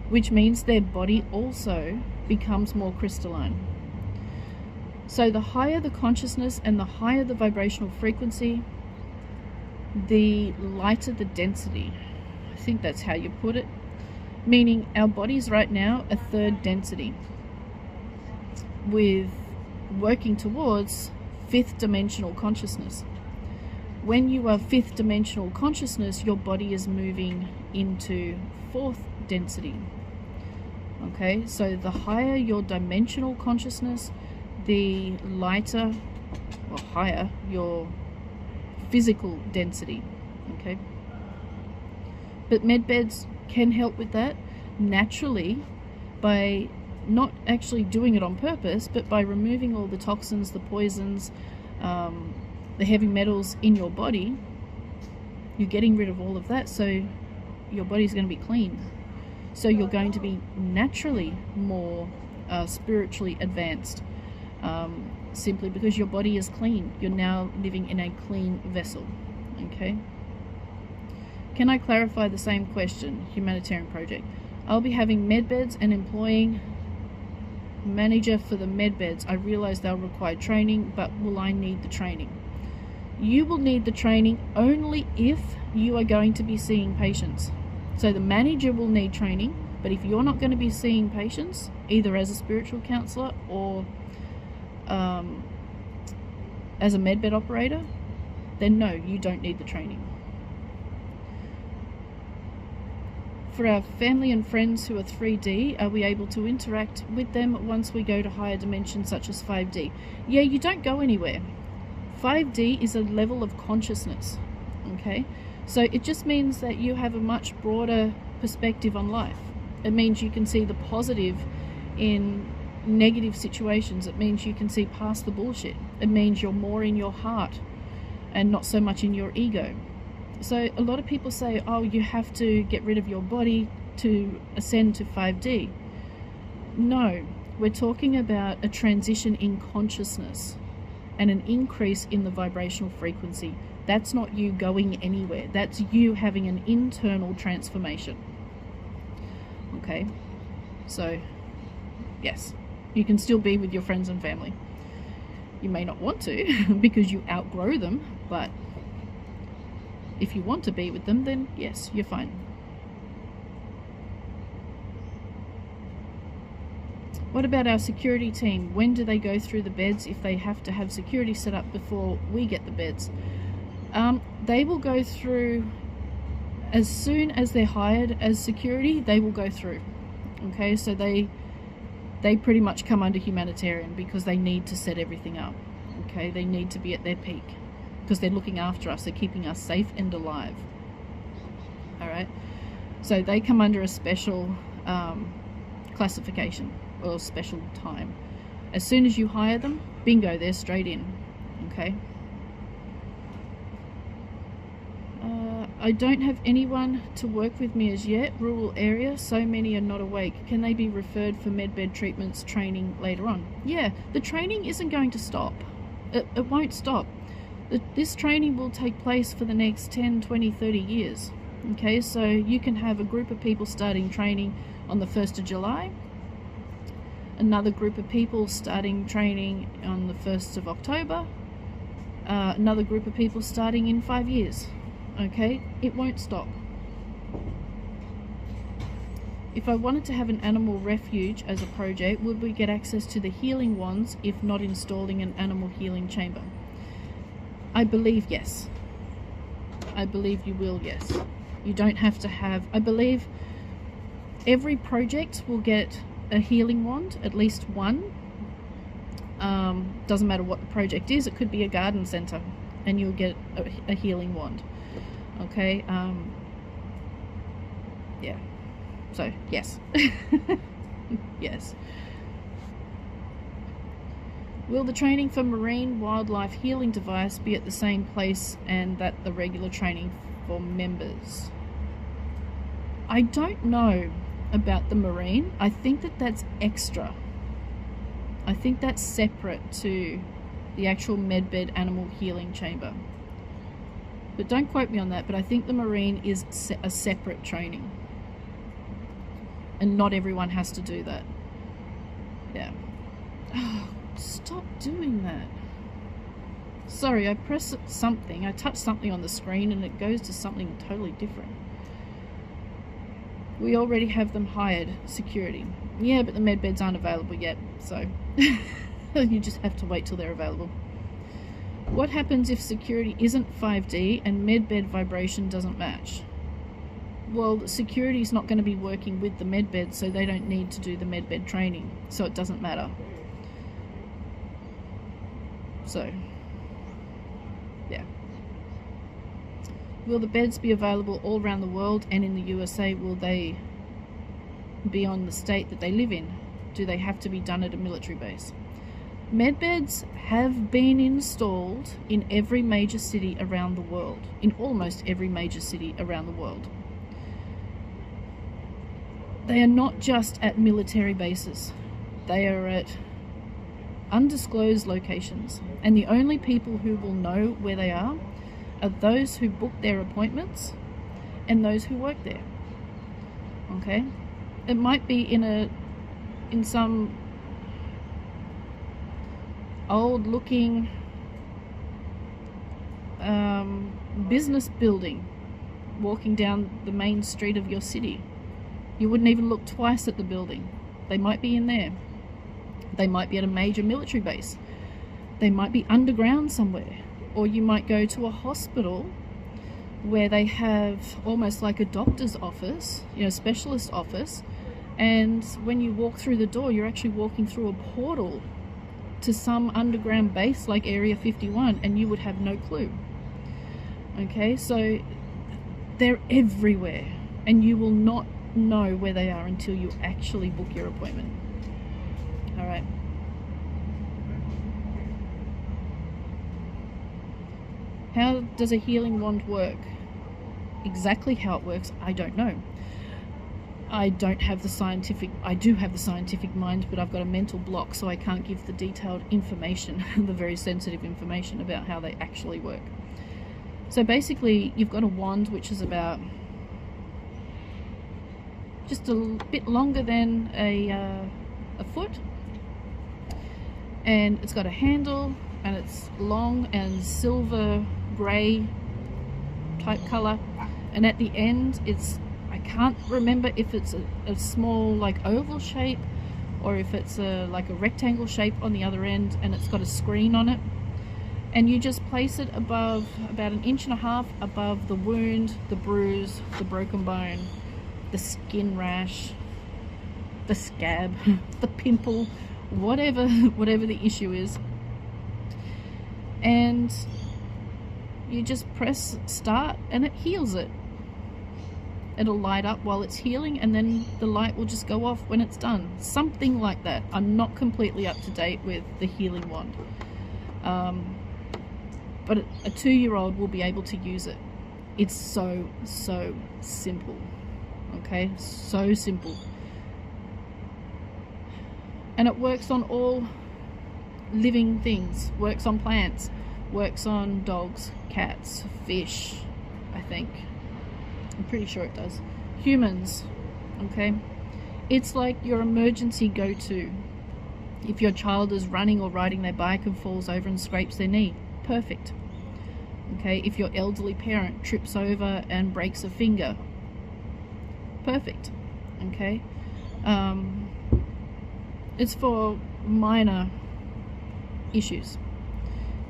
which means their body also becomes more crystalline. So the higher the consciousness and the higher the vibrational frequency, the lighter the density. I think that's how you put it. Meaning our bodies right now are third density, with working towards fifth dimensional consciousness. When you are fifth dimensional consciousness, your body is moving into fourth density. Okay, so the higher your dimensional consciousness, the lighter or higher your physical density. Okay, but medbeds can help with that naturally by not actually doing it on purpose, but by removing all the toxins, the poisons, the heavy metals in your body. You're getting rid of all of that, so your body's going to be clean. So you're going to be naturally more spiritually advanced. simply because your body is clean. You're now living in a clean vessel. Okay. Can I clarify the same question? Humanitarian project. I'll be having med beds and employing manager for the med beds. I realize they'll require training, but will I need the training? You will need the training only if you are going to be seeing patients. So the manager will need training, but if you're not going to be seeing patients, either as a spiritual counselor or as a med bed operator, then no, you don't need the training. For our family and friends who are 3D, are we able to interact with them once we go to higher dimensions such as 5D? Yeah, you don't go anywhere. 5D is a level of consciousness, okay? So it just means that you have a much broader perspective on life. It means you can see the positive in negative situations. It means you can see past the bullshit. It means you're more in your heart and not so much in your ego. So a lot of people say, oh, you have to get rid of your body to ascend to 5D. No, we're talking about a transition in consciousness and an increase in the vibrational frequency. That's not you going anywhere. That's you having an internal transformation. Okay, so yes, you can still be with your friends and family. You may not want to because you outgrow them, but if you want to be with them, then yes, you're fine. What about our security team? When do they go through the beds if they have to have security set up before we get the beds? They will go through as soon as they're hired as security. They will go through. Okay, so they pretty much come under humanitarian because they need to set everything up. Okay, they need to be at their peak because they're looking after us. They're keeping us safe and alive. All right, so they come under a special classification or special time. As soon as you hire them, bingo, they're straight in. Okay. I don't have anyone to work with me as yet. Rural area, so many are not awake. Can they be referred for medbed treatments training later on? Yeah, the training isn't going to stop. It won't stop. This training will take place for the next 10, 20, 30 years. Okay, so you can have a group of people starting training on the 1st of July, another group of people starting training on the 1st of October, another group of people starting in 5 years. Okay, it won't stop. If I wanted to have an animal refuge as a project, would we get access to the healing wands if not installing an animal healing chamber? I believe yes. I believe you will, yes. You don't have to have, I believe every project will get a healing wand, at least one. Doesn't matter what the project is, it could be a garden center and you'll get a healing wand. Okay, yeah, so yes. Yes. Will the training for marine wildlife healing device be at the same place and that the regular training for members? I don't know about the marine. I think that that's extra. I think that's separate to the actual medbed animal healing chamber. But don't quote me on that, but I think the marine is a separate training. And not everyone has to do that. Yeah. Oh, stop doing that. Sorry, I press something. I touch something on the screen and it goes to something totally different. We already have them hired, security. Yeah, but the med beds aren't available yet, so you just have to wait till they're available. What happens if security isn't 5D and medbed vibration doesn't match? Well, security is not going to be working with the medbed, so they don't need to do the medbed training, so it doesn't matter. So, yeah. Will the beds be available all around the world and in the USA? Will they be on the state that they live in? Do they have to be done at a military base? Medbeds have been installed in every major city around the world, in almost every major city around the world. They are not just at military bases. They are at undisclosed locations, and the only people who will know where they are those who book their appointments and those who work there. Okay, it might be in some old looking business building walking down the main street of your city. You wouldn't even look twice at the building. They might be in there. They might be at a major military base. They might be underground somewhere. Or you might go to a hospital where they have almost like a doctor's office, you know, specialist office, and when you walk through the door, you're actually walking through a portal to some underground base like Area 51, and you would have no clue. Okay, so they're everywhere, and you will not know where they are until you actually book your appointment. All right. How does a healing wand work? Exactly how it works, I don't know. I do have the scientific mind, but I've got a mental block, so I can't give the detailed information, the very sensitive information about how they actually work. So basically, you've got a wand which is about just a bit longer than a foot, and it's got a handle, and it's long and silver grey type color, and at the end I can't remember if it's a small like oval shape or if it's like a rectangle shape on the other end, and it's got a screen on it, and you just place it above, about 1.5 inches above the wound, the bruise, the broken bone, the skin rash, the scab, the pimple, whatever the issue is, and you just press start and it heals it. It'll light up while it's healing, and then the light will just go off when it's done. Something like that. I'm not completely up to date with the healing wand, but a 2-year-old will be able to use it. It's so simple. Okay, so simple, and it works on all living things. Works on plants, works on dogs, cats, fish, I think. I'm pretty sure it does. Humans, okay? It's like your emergency go-to. If your child is running or riding their bike and falls over and scrapes their knee, perfect. Okay, if your elderly parent trips over and breaks a finger, perfect. Okay, it's for minor issues.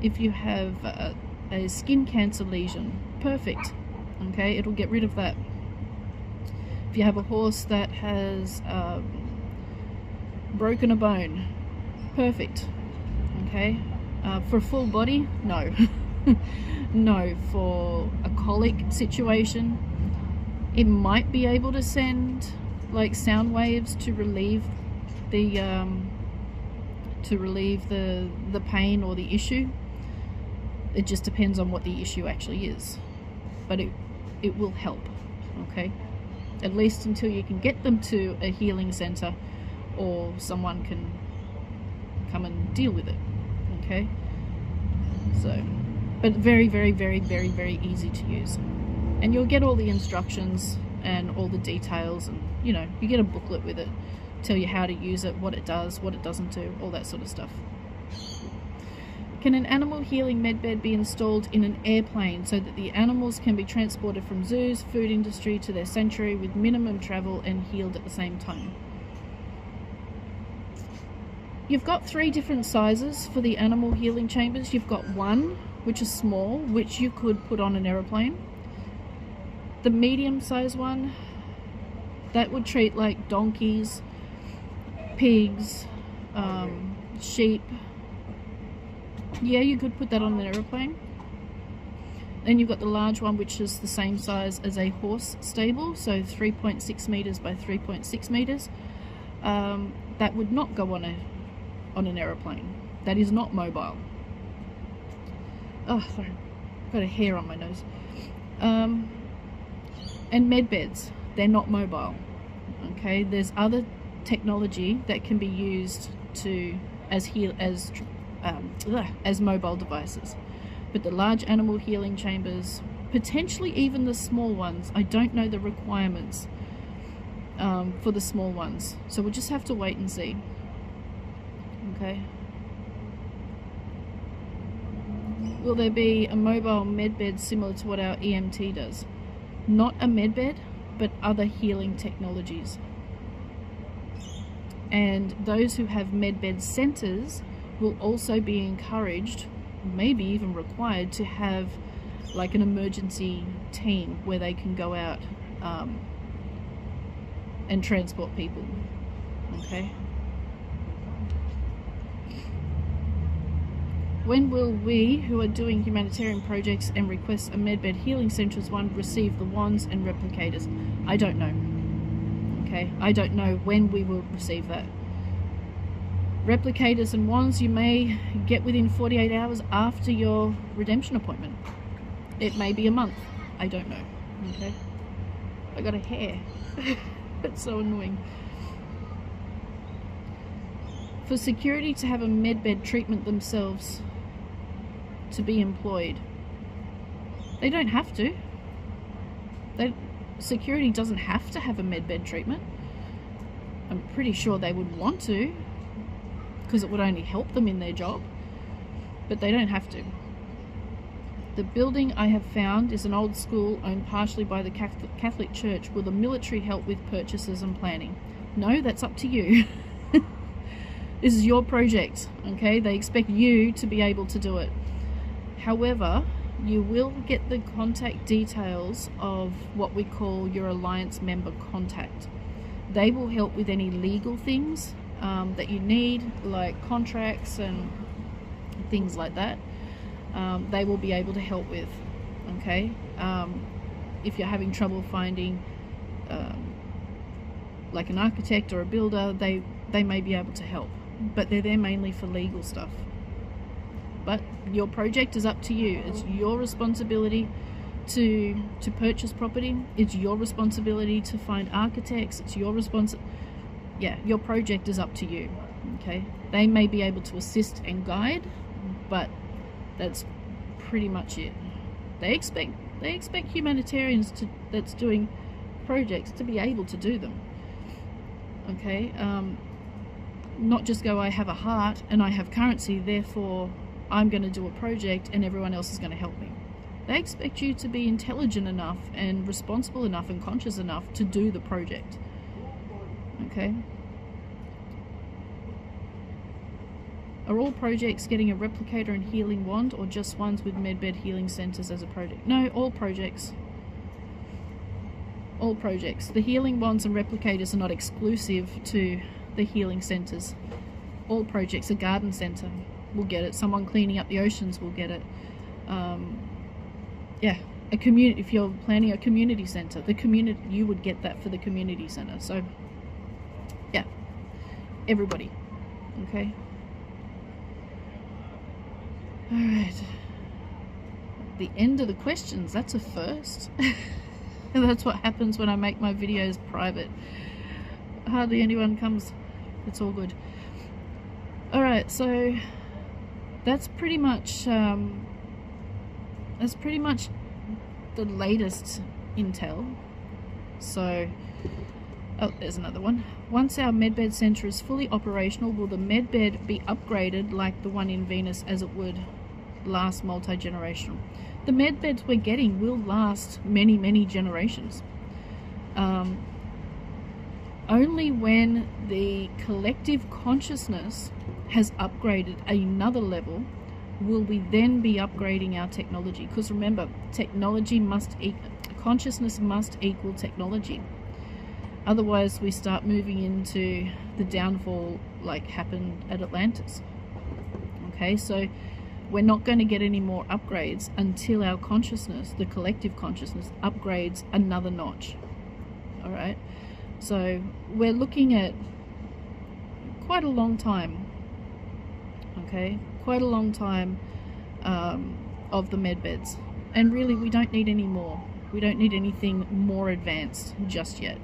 If you have a skin cancer lesion, perfect. Okay, it'll get rid of that. If you have a horse that has broken a bone, perfect. Okay, for a full body, no. No. For a colic situation, it might be able to send like sound waves to relieve the pain or the issue. It just depends on what the issue actually is, but it will help. Okay, at least until you can get them to a healing center or someone can come and deal with it. Okay, so, but very easy to use, and you'll get all the instructions and all the details, and you know, you get a booklet with it, tell you how to use it, what it does, what it doesn't do, all that sort of stuff. Can an animal healing medbed be installed in an airplane so that the animals can be transported from zoos, food industry to their sanctuary with minimum travel and healed at the same time? You've got 3 different sizes for the animal healing chambers. You've got one, which is small, which you could put on an aeroplane. The medium size one, that would treat like donkeys, pigs, sheep. Yeah, you could put that on an aeroplane. Then you've got the large one, which is the same size as a horse stable, so 3.6 meters by 3.6 meters. That would not go on an aeroplane. That is not mobile. Oh, sorry, I've got a hair on my nose. And med beds, they're not mobile. Okay, there's other technology that can be used to as mobile devices. But the large animal healing chambers, potentially even the small ones, I don't know the requirements for the small ones, so we'll just have to wait and see. Okay. Will there be a mobile medbed similar to what our EMT does? Not a medbed, but other healing technologies. And those who have medbed centers will also be encouraged, maybe even required, to have like an emergency team where they can go out and transport people. Okay. When will we, who are doing humanitarian projects and request a medbed healing centre as one, receive the wands and replicators? I don't know. Okay, I don't know when we will receive that. Replicators and wands you may get within 48 hours after your redemption appointment. It may be a month. I don't know. Okay. I got a hair. It's so annoying. For security to have a medbed treatment themselves to be employed, they don't have to. Security doesn't have to have a medbed treatment. I'm pretty sure they would want to, because it would only help them in their job, but they don't have to. The building I have found is an old school owned partially by the Catholic Church. Will the military help with purchases and planning? No, that's up to you. This is your project, okay? They expect you to be able to do it. However, you will get the contact details of what we call your alliance member contact. They will help with any legal things that you need, like contracts and things like that. They will be able to help with, okay? If you're having trouble finding like an architect or a builder, they may be able to help, but they're there mainly for legal stuff. But your project is up to you. It's your responsibility to purchase property. It's your responsibility to find architects. It's your your project is up to you, okay? They may be able to assist and guide, but that's pretty much it. They expect humanitarians that's doing projects to be able to do them, okay? Not just go, I have a heart and I have currency, therefore I'm going to do a project and everyone else is going to help me. They expect you to be intelligent enough and responsible enough and conscious enough to do the project, okay? Are all projects getting a replicator and healing wand, or just ones with medbed healing centers as a project? No, all projects. All projects. The healing wands and replicators are not exclusive to the healing centers. All projects. A garden center will get it. Someone cleaning up the oceans will get it. Yeah, a community. If you're planning a community center, the community, you would get that for the community center. So, yeah, everybody. Okay. All right. The end of the questions. That's a first. And that's what happens when I make my videos private. Hardly anyone comes. It's all good. All right. So that's pretty much the latest intel. So, oh, there's another one. Once our medbed center is fully operational, will the medbed be upgraded like the one in Venus, as it would last multi-generational? The medbeds we're getting will last many, many generations. Only when the collective consciousness has upgraded another level will we then be upgrading our technology. Because remember, consciousness must equal technology. Otherwise, we start moving into the downfall like happened at Atlantis. Okay, so we're not going to get any more upgrades until our consciousness, the collective consciousness, upgrades another notch. All right, so we're looking at quite a long time. Okay, quite a long time of the medbeds, and really we don't need any more. We don't need anything more advanced just yet.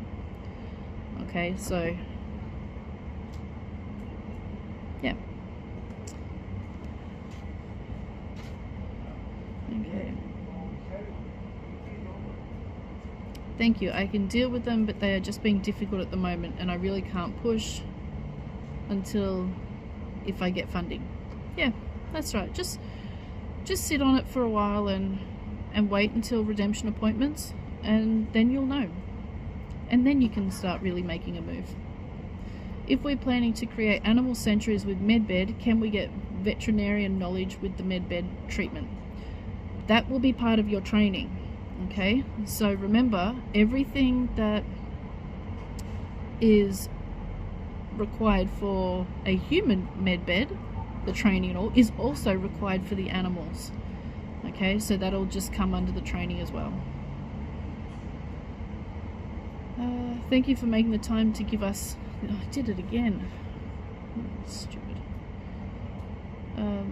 Okay, so yeah, Thank you. I can deal with them, but they are just being difficult at the moment, and I really can't push until if I get funding. Yeah, that's right. Just sit on it for a while and wait until redemption appointments, and then you'll know. And then you can start really making a move. If we're planning to create animal sanctuaries with medbed, can we get veterinarian knowledge with the medbed treatment? That will be part of your training. Okay, so remember, everything that is required for a human medbed, the training and all, is also required for the animals. Okay, so that'll just come under the training as well. Thank you for making the time to give us... I did it again. Stupid.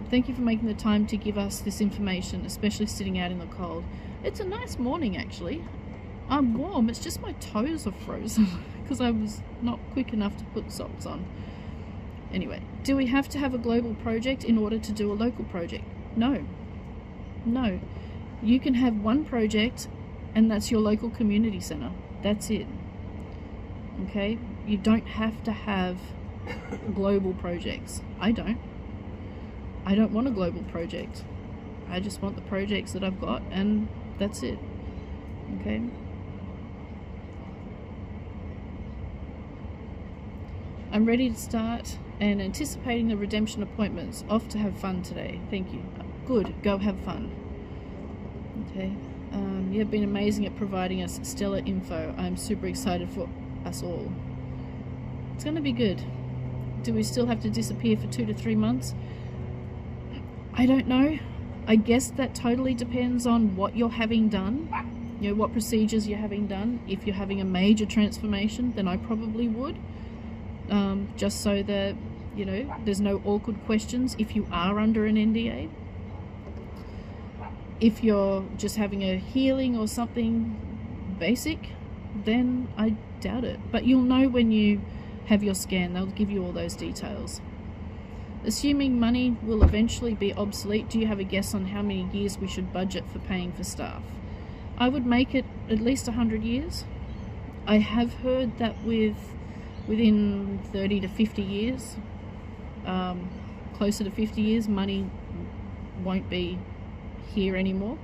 Thank you for making the time to give us this information, especially sitting out in the cold. It's a nice morning, actually. I'm warm, it's just my toes are frozen because I was not quick enough to put socks on. Anyway, do we have to have a global project in order to do a local project? No. No. You can have one project and that's your local community center. That's it. Okay? You don't have to have global projects. I don't want a global project. I just want the projects that I've got, and that's it. Okay? I'm ready to start and anticipating the redemption appointments. Off to have fun today. Thank you. Good. Go have fun. Okay. You have been amazing at providing us stellar info. I'm super excited for us all. It's going to be good. Do we still have to disappear for 2 to 3 months? I don't know. I guess that totally depends on what you're having done. You know, what procedures you're having done. If you're having a major transformation, then I probably would. Just so that, you know, there's no awkward questions if you are under an NDA. If you're just having a healing or something basic, then I doubt it. But you'll know when you have your scan. They'll give you all those details. Assuming money will eventually be obsolete, do you have a guess on how many years we should budget for paying for staff? I would make it at least 100 years. I have heard that within 30 to 50 years, closer to 50 years, money won't be here anymore.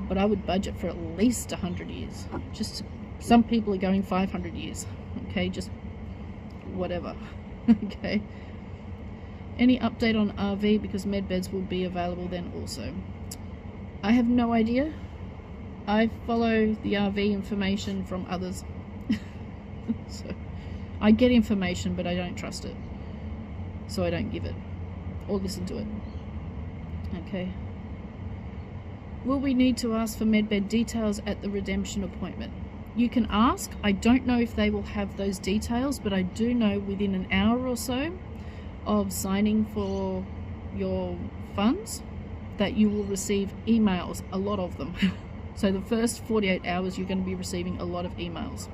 But I would budget for at least 100 years. Just some people are going 500 years. Okay, just whatever. Okay. Any update on RV, because medbeds will be available then also? I have no idea. I follow the RV information from others. So I get information, but I don't trust it. So I don't give it or listen to it. Okay. Will we need to ask for medbed details at the redemption appointment? You can ask. I don't know if they will have those details, but I do know within an hour or so of signing for your funds that you will receive emails, a lot of them. So the first 48 hours you're going to be receiving a lot of emails.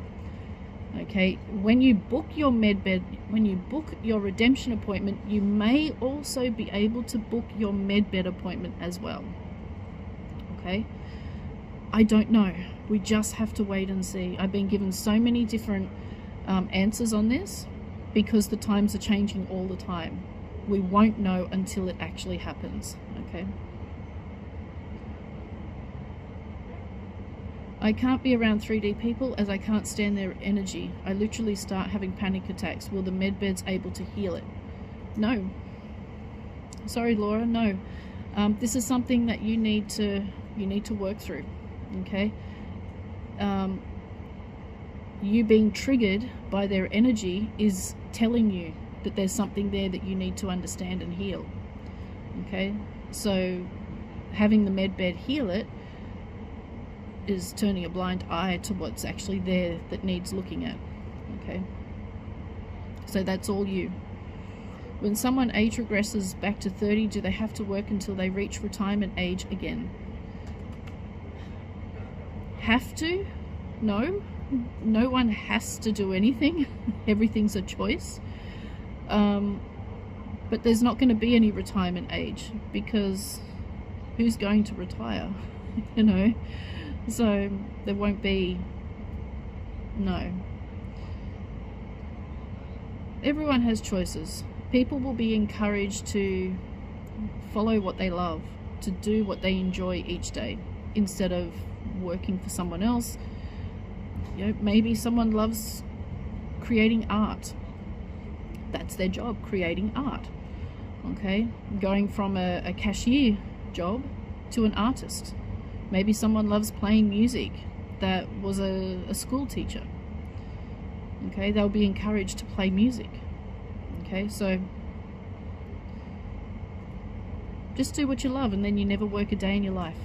Okay, when you book your medbed, when you book your redemption appointment, you may also be able to book your medbed appointment as well. Okay, I don't know. We just have to wait and see. I've been given so many different answers on this because the times are changing all the time. We won't know until it actually happens. Okay. I can't be around 3D people as I can't stand their energy. I literally start having panic attacks. Will the medbeds able to heal it? No. Sorry, Laura, no. This is something that you need to work through. Okay. You being triggered by their energy is telling you that there's something there that you need to understand and heal. Okay. So having the medbed heal it is turning a blind eye to what's actually there that needs looking at. Okay, so that's all you. When someone age regresses back to 30, do they have to work until they reach retirement age again? Have to? No. No one has to do anything. Everything's a choice. But there's not going to be any retirement age, because who's going to retire? You know, So there won't be, no. Everyone has choices. People will be encouraged to follow what they love, to do what they enjoy each day, instead of working for someone else. You know, maybe someone loves creating art. That's their job, creating art. Okay, going from a cashier job to an artist. Maybe someone loves playing music, that was a school teacher. Okay, they'll be encouraged to play music. Okay, so just do what you love, and then you never work a day in your life.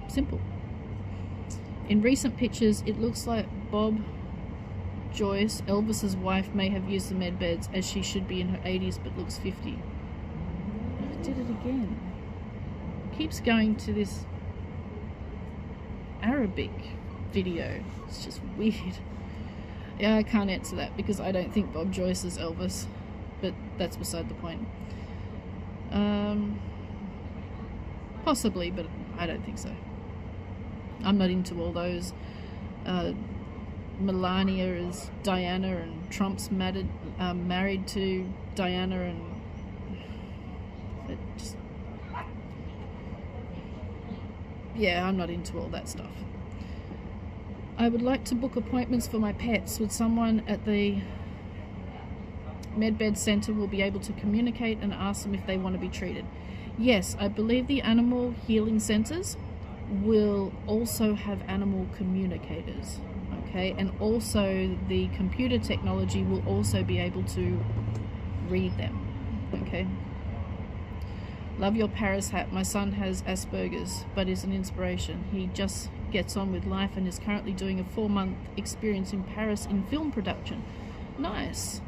Simple. In recent pictures, it looks like Bob Joyce, Elvis's wife, may have used the med beds, as she should be in her 80s but looks 50. I did it again. Keeps going to this Arabic video. It's just weird. Yeah, I can't answer that because I don't think Bob Joyce is Elvis, but that's beside the point. Possibly, but I don't think so. I'm not into all those. Melania is Diana, and Trump's married to Diana, and it just, yeah, I'm not into all that stuff. I would like to book appointments for my pets. Would someone at the Medbed Centre will be able to communicate and ask them if they want to be treated? Yes, I believe the animal healing centres will also have animal communicators. Okay, and also the computer technology will also be able to read them. Okay. Love your Paris hat. My son has Asperger's, but is an inspiration. He just gets on with life and is currently doing a 4-month experience in Paris in film production. Nice.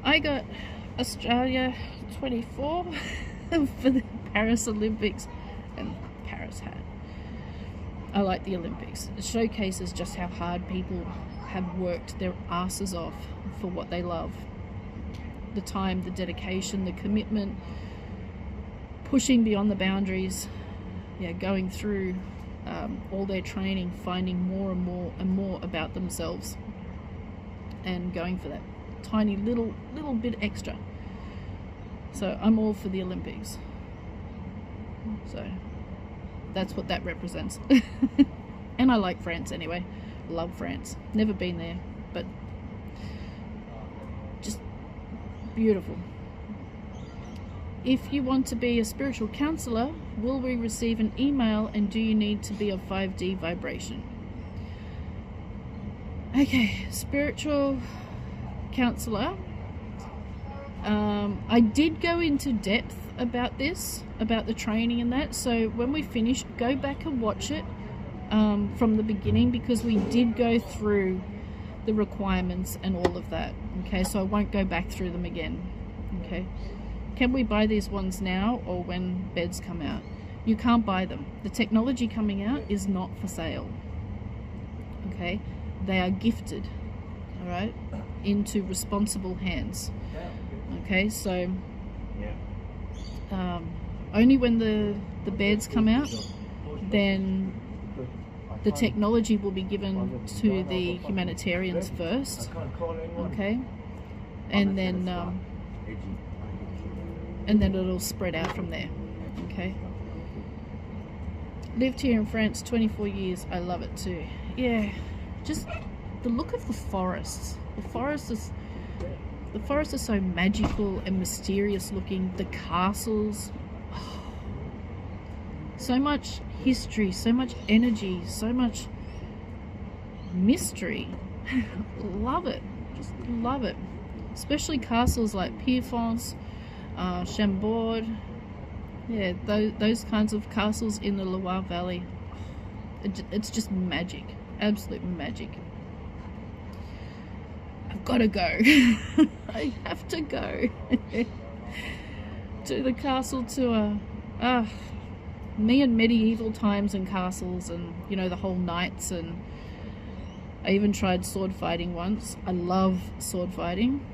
I got Australia 24 for the Paris Olympics, and Paris hat. I like the Olympics. It showcases just how hard people have worked their asses off for what they love. The time, the dedication, the commitment, pushing beyond the boundaries, yeah, going through all their training, finding more and more and more about themselves, and going for that tiny little bit extra. So I'm all for the Olympics. So that's what that represents. And I like France anyway. Love France. Never been there, but just beautiful. If you want to be a spiritual counselor, will we receive an email, and do you need to be of 5D vibration? Okay, spiritual counselor. I did go into depth about this, about the training and that, so when we finish, go back and watch it from the beginning, because we did go through the requirements and all of that. Okay, so I won't go back through them again. Okay, can we buy these ones now or when beds come out? You can't buy them. The technology coming out is not for sale. Okay, they are gifted, all right, into responsible hands. Okay, so only when the beds come out, then the technology will be given to the humanitarians first. Okay, and then it'll spread out from there. Okay, lived here in France 24 years. I love it too. Yeah, just the look of the forests. The forests are so magical and mysterious looking. The castles, oh, so much history, so much energy, so much mystery. Love it, just love it. Especially castles like Pierrefonds, Chambord, yeah, those kinds of castles in the Loire Valley. It's just magic, absolute magic. I've got to go. I have to go to the castle tour. Me and medieval times and castles, and you know, the whole knights, and I even tried sword fighting once. I love sword fighting,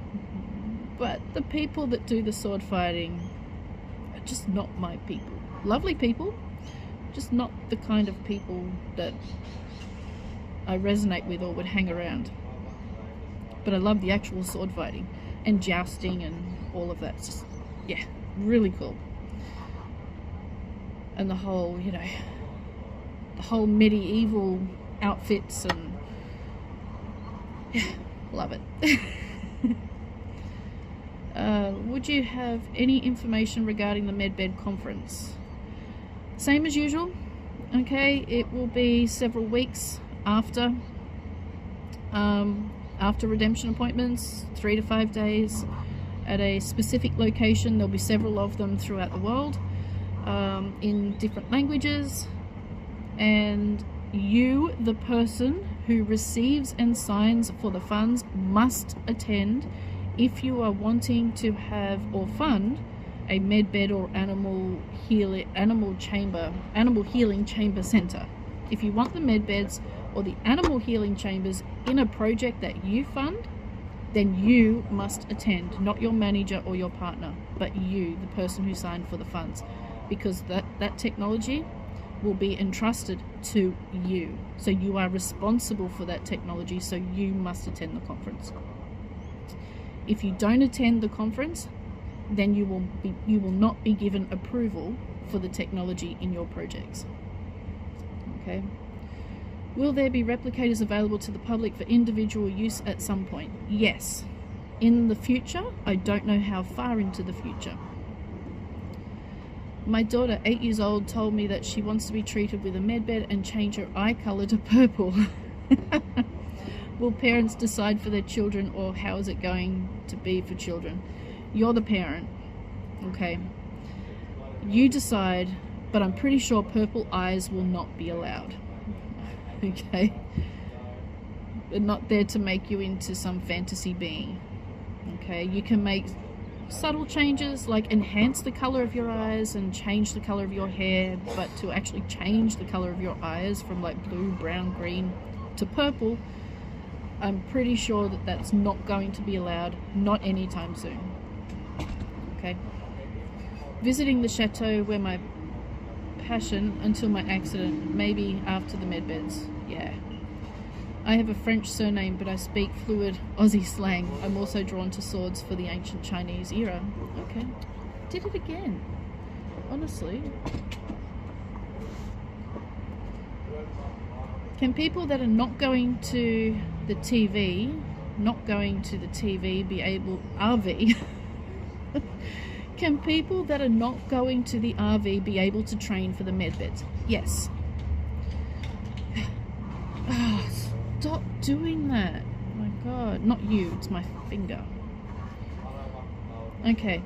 but the people that do the sword fighting are just not my people. Lovely people, just not the kind of people that I resonate with or would hang around. But I love the actual sword fighting and jousting and all of that. It's just, yeah, really cool. And the whole, you know, the whole medieval outfits, and yeah, love it. Would you have any information regarding the MedBed conference? Same as usual. Okay, it will be several weeks after redemption appointments, 3 to 5 days at a specific location. There'll be several of them throughout the world, in different languages, and you, the person who receives and signs for the funds, must attend if you are wanting to have or fund a medbed or animal healing chamber center. If you want the medbeds or the animal healing chambers in a project that you fund, then you must attend, not your manager or your partner, but you, the person who signed for the funds, because that technology will be entrusted to you. So you are responsible for that technology, so you must attend the conference. If you don't attend the conference, then you will not be given approval for the technology in your projects. Okay. Will there be replicators available to the public for individual use at some point? Yes. In the future, I don't know how far into the future. My daughter, 8 years old, told me that she wants to be treated with a medbed and change her eye color to purple. Will parents decide for their children, or how is it going to be for children? You're the parent, okay? You decide, but I'm pretty sure purple eyes will not be allowed. Okay? They're not there to make you into some fantasy being. Okay? You can make subtle changes, like enhance the color of your eyes and change the color of your hair, but to actually change the color of your eyes from like blue, brown, green to purple, I'm pretty sure that that's not going to be allowed, not anytime soon. Okay? Visiting the chateau where my passion until my accident, maybe after the medbeds. Yeah. I have a French surname, but I speak fluid Aussie slang. I'm also drawn to swords for the ancient Chinese era. Okay. Did it again. Honestly. Can people that are not going to the TV, be able, RV, can people that are not going to the RV be able to train for the medbeds? Yes. Oh, stop doing that. Oh my God. Not you, it's my finger. Okay.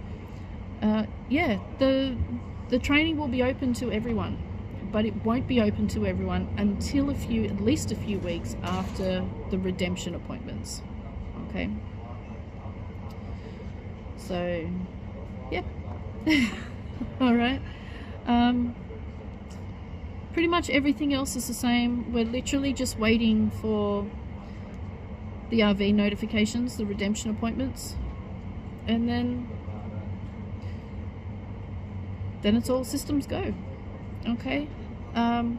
Yeah, the training will be open to everyone, but it won't be open to everyone until at least a few weeks after the redemption appointments. Okay. So, yep. All right. Pretty much everything else is the same. We're literally just waiting for the RV notifications, the redemption appointments, and then it's all systems go. Okay. And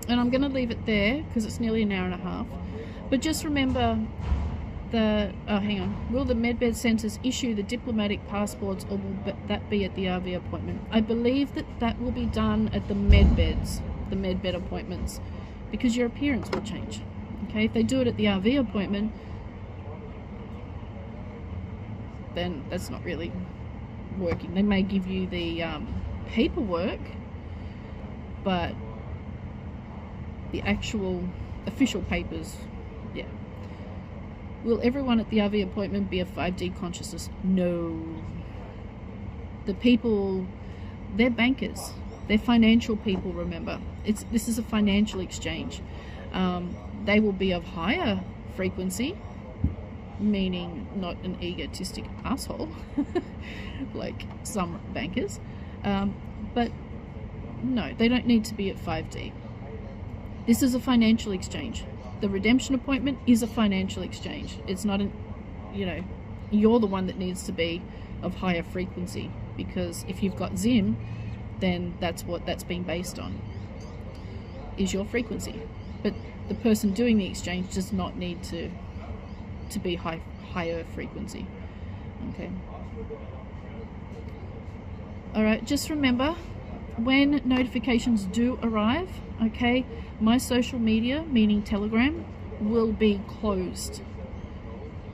I'm going to leave it there because it's nearly an hour and a half. But just remember that, hang on, will the medbed centres issue the diplomatic passports, or will that be at the RV appointment? I believe that will be done at the medbed appointments, because your appearance will change. Okay, if they do it at the RV appointment, then that's not really working. They may give you the paperwork, but the actual official papers, yeah. Will everyone at the RV appointment be a 5D consciousness? No. The people, they're bankers. They're financial people, remember. This is a financial exchange. They will be of higher frequency, meaning not an egotistic asshole like some bankers. But no, they don't need to be at 5D. This is a financial exchange. The redemption appointment is a financial exchange. It's not you're the one that needs to be of higher frequency, because if you've got Zim, then that's what that's being based on, is your frequency. But the person doing the exchange does not need to be higher frequency. Okay. All right, just remember, when notifications do arrive, okay, my social media, meaning Telegram, will be closed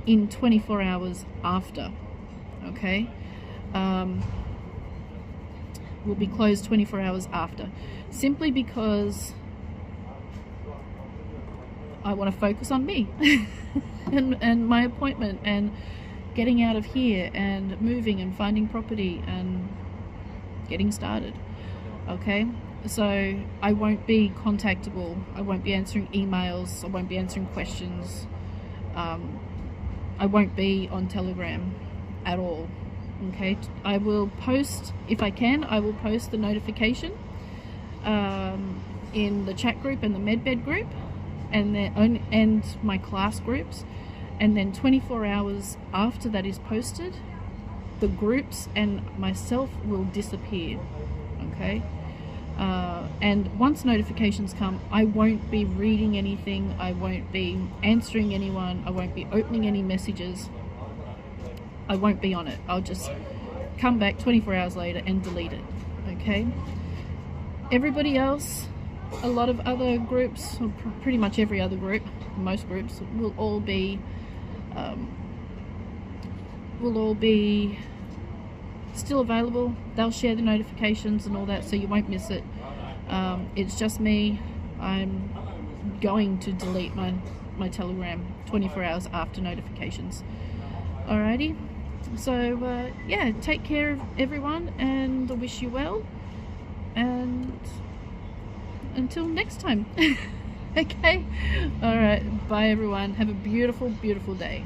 in 24 hours after. Okay, will be closed 24 hours after, simply because I want to focus on me and my appointment and getting out of here and moving and finding property and getting started. Okay, so I won't be contactable, I won't be answering emails, I won't be answering questions, I won't be on Telegram at all. Okay, I will post, if I can, I will post the notification in the chat group and the medbed group and my class groups, and then 24 hours after that is posted, the groups and myself will disappear. Okay, and once notifications come, I won't be reading anything, I won't be answering anyone, I won't be opening any messages, I won't be on it. I'll just come back 24 hours later and delete it. Okay, everybody else, a lot of other groups, or pretty much every other group, most groups, will all be still available. They'll share the notifications and all that, so you won't miss it. It's just me. I'm going to delete my Telegram 24 hours after notifications. Alrighty, so yeah, take care of everyone, and I wish you well, and until next time. Okay, alright, bye everyone, have a beautiful, beautiful day.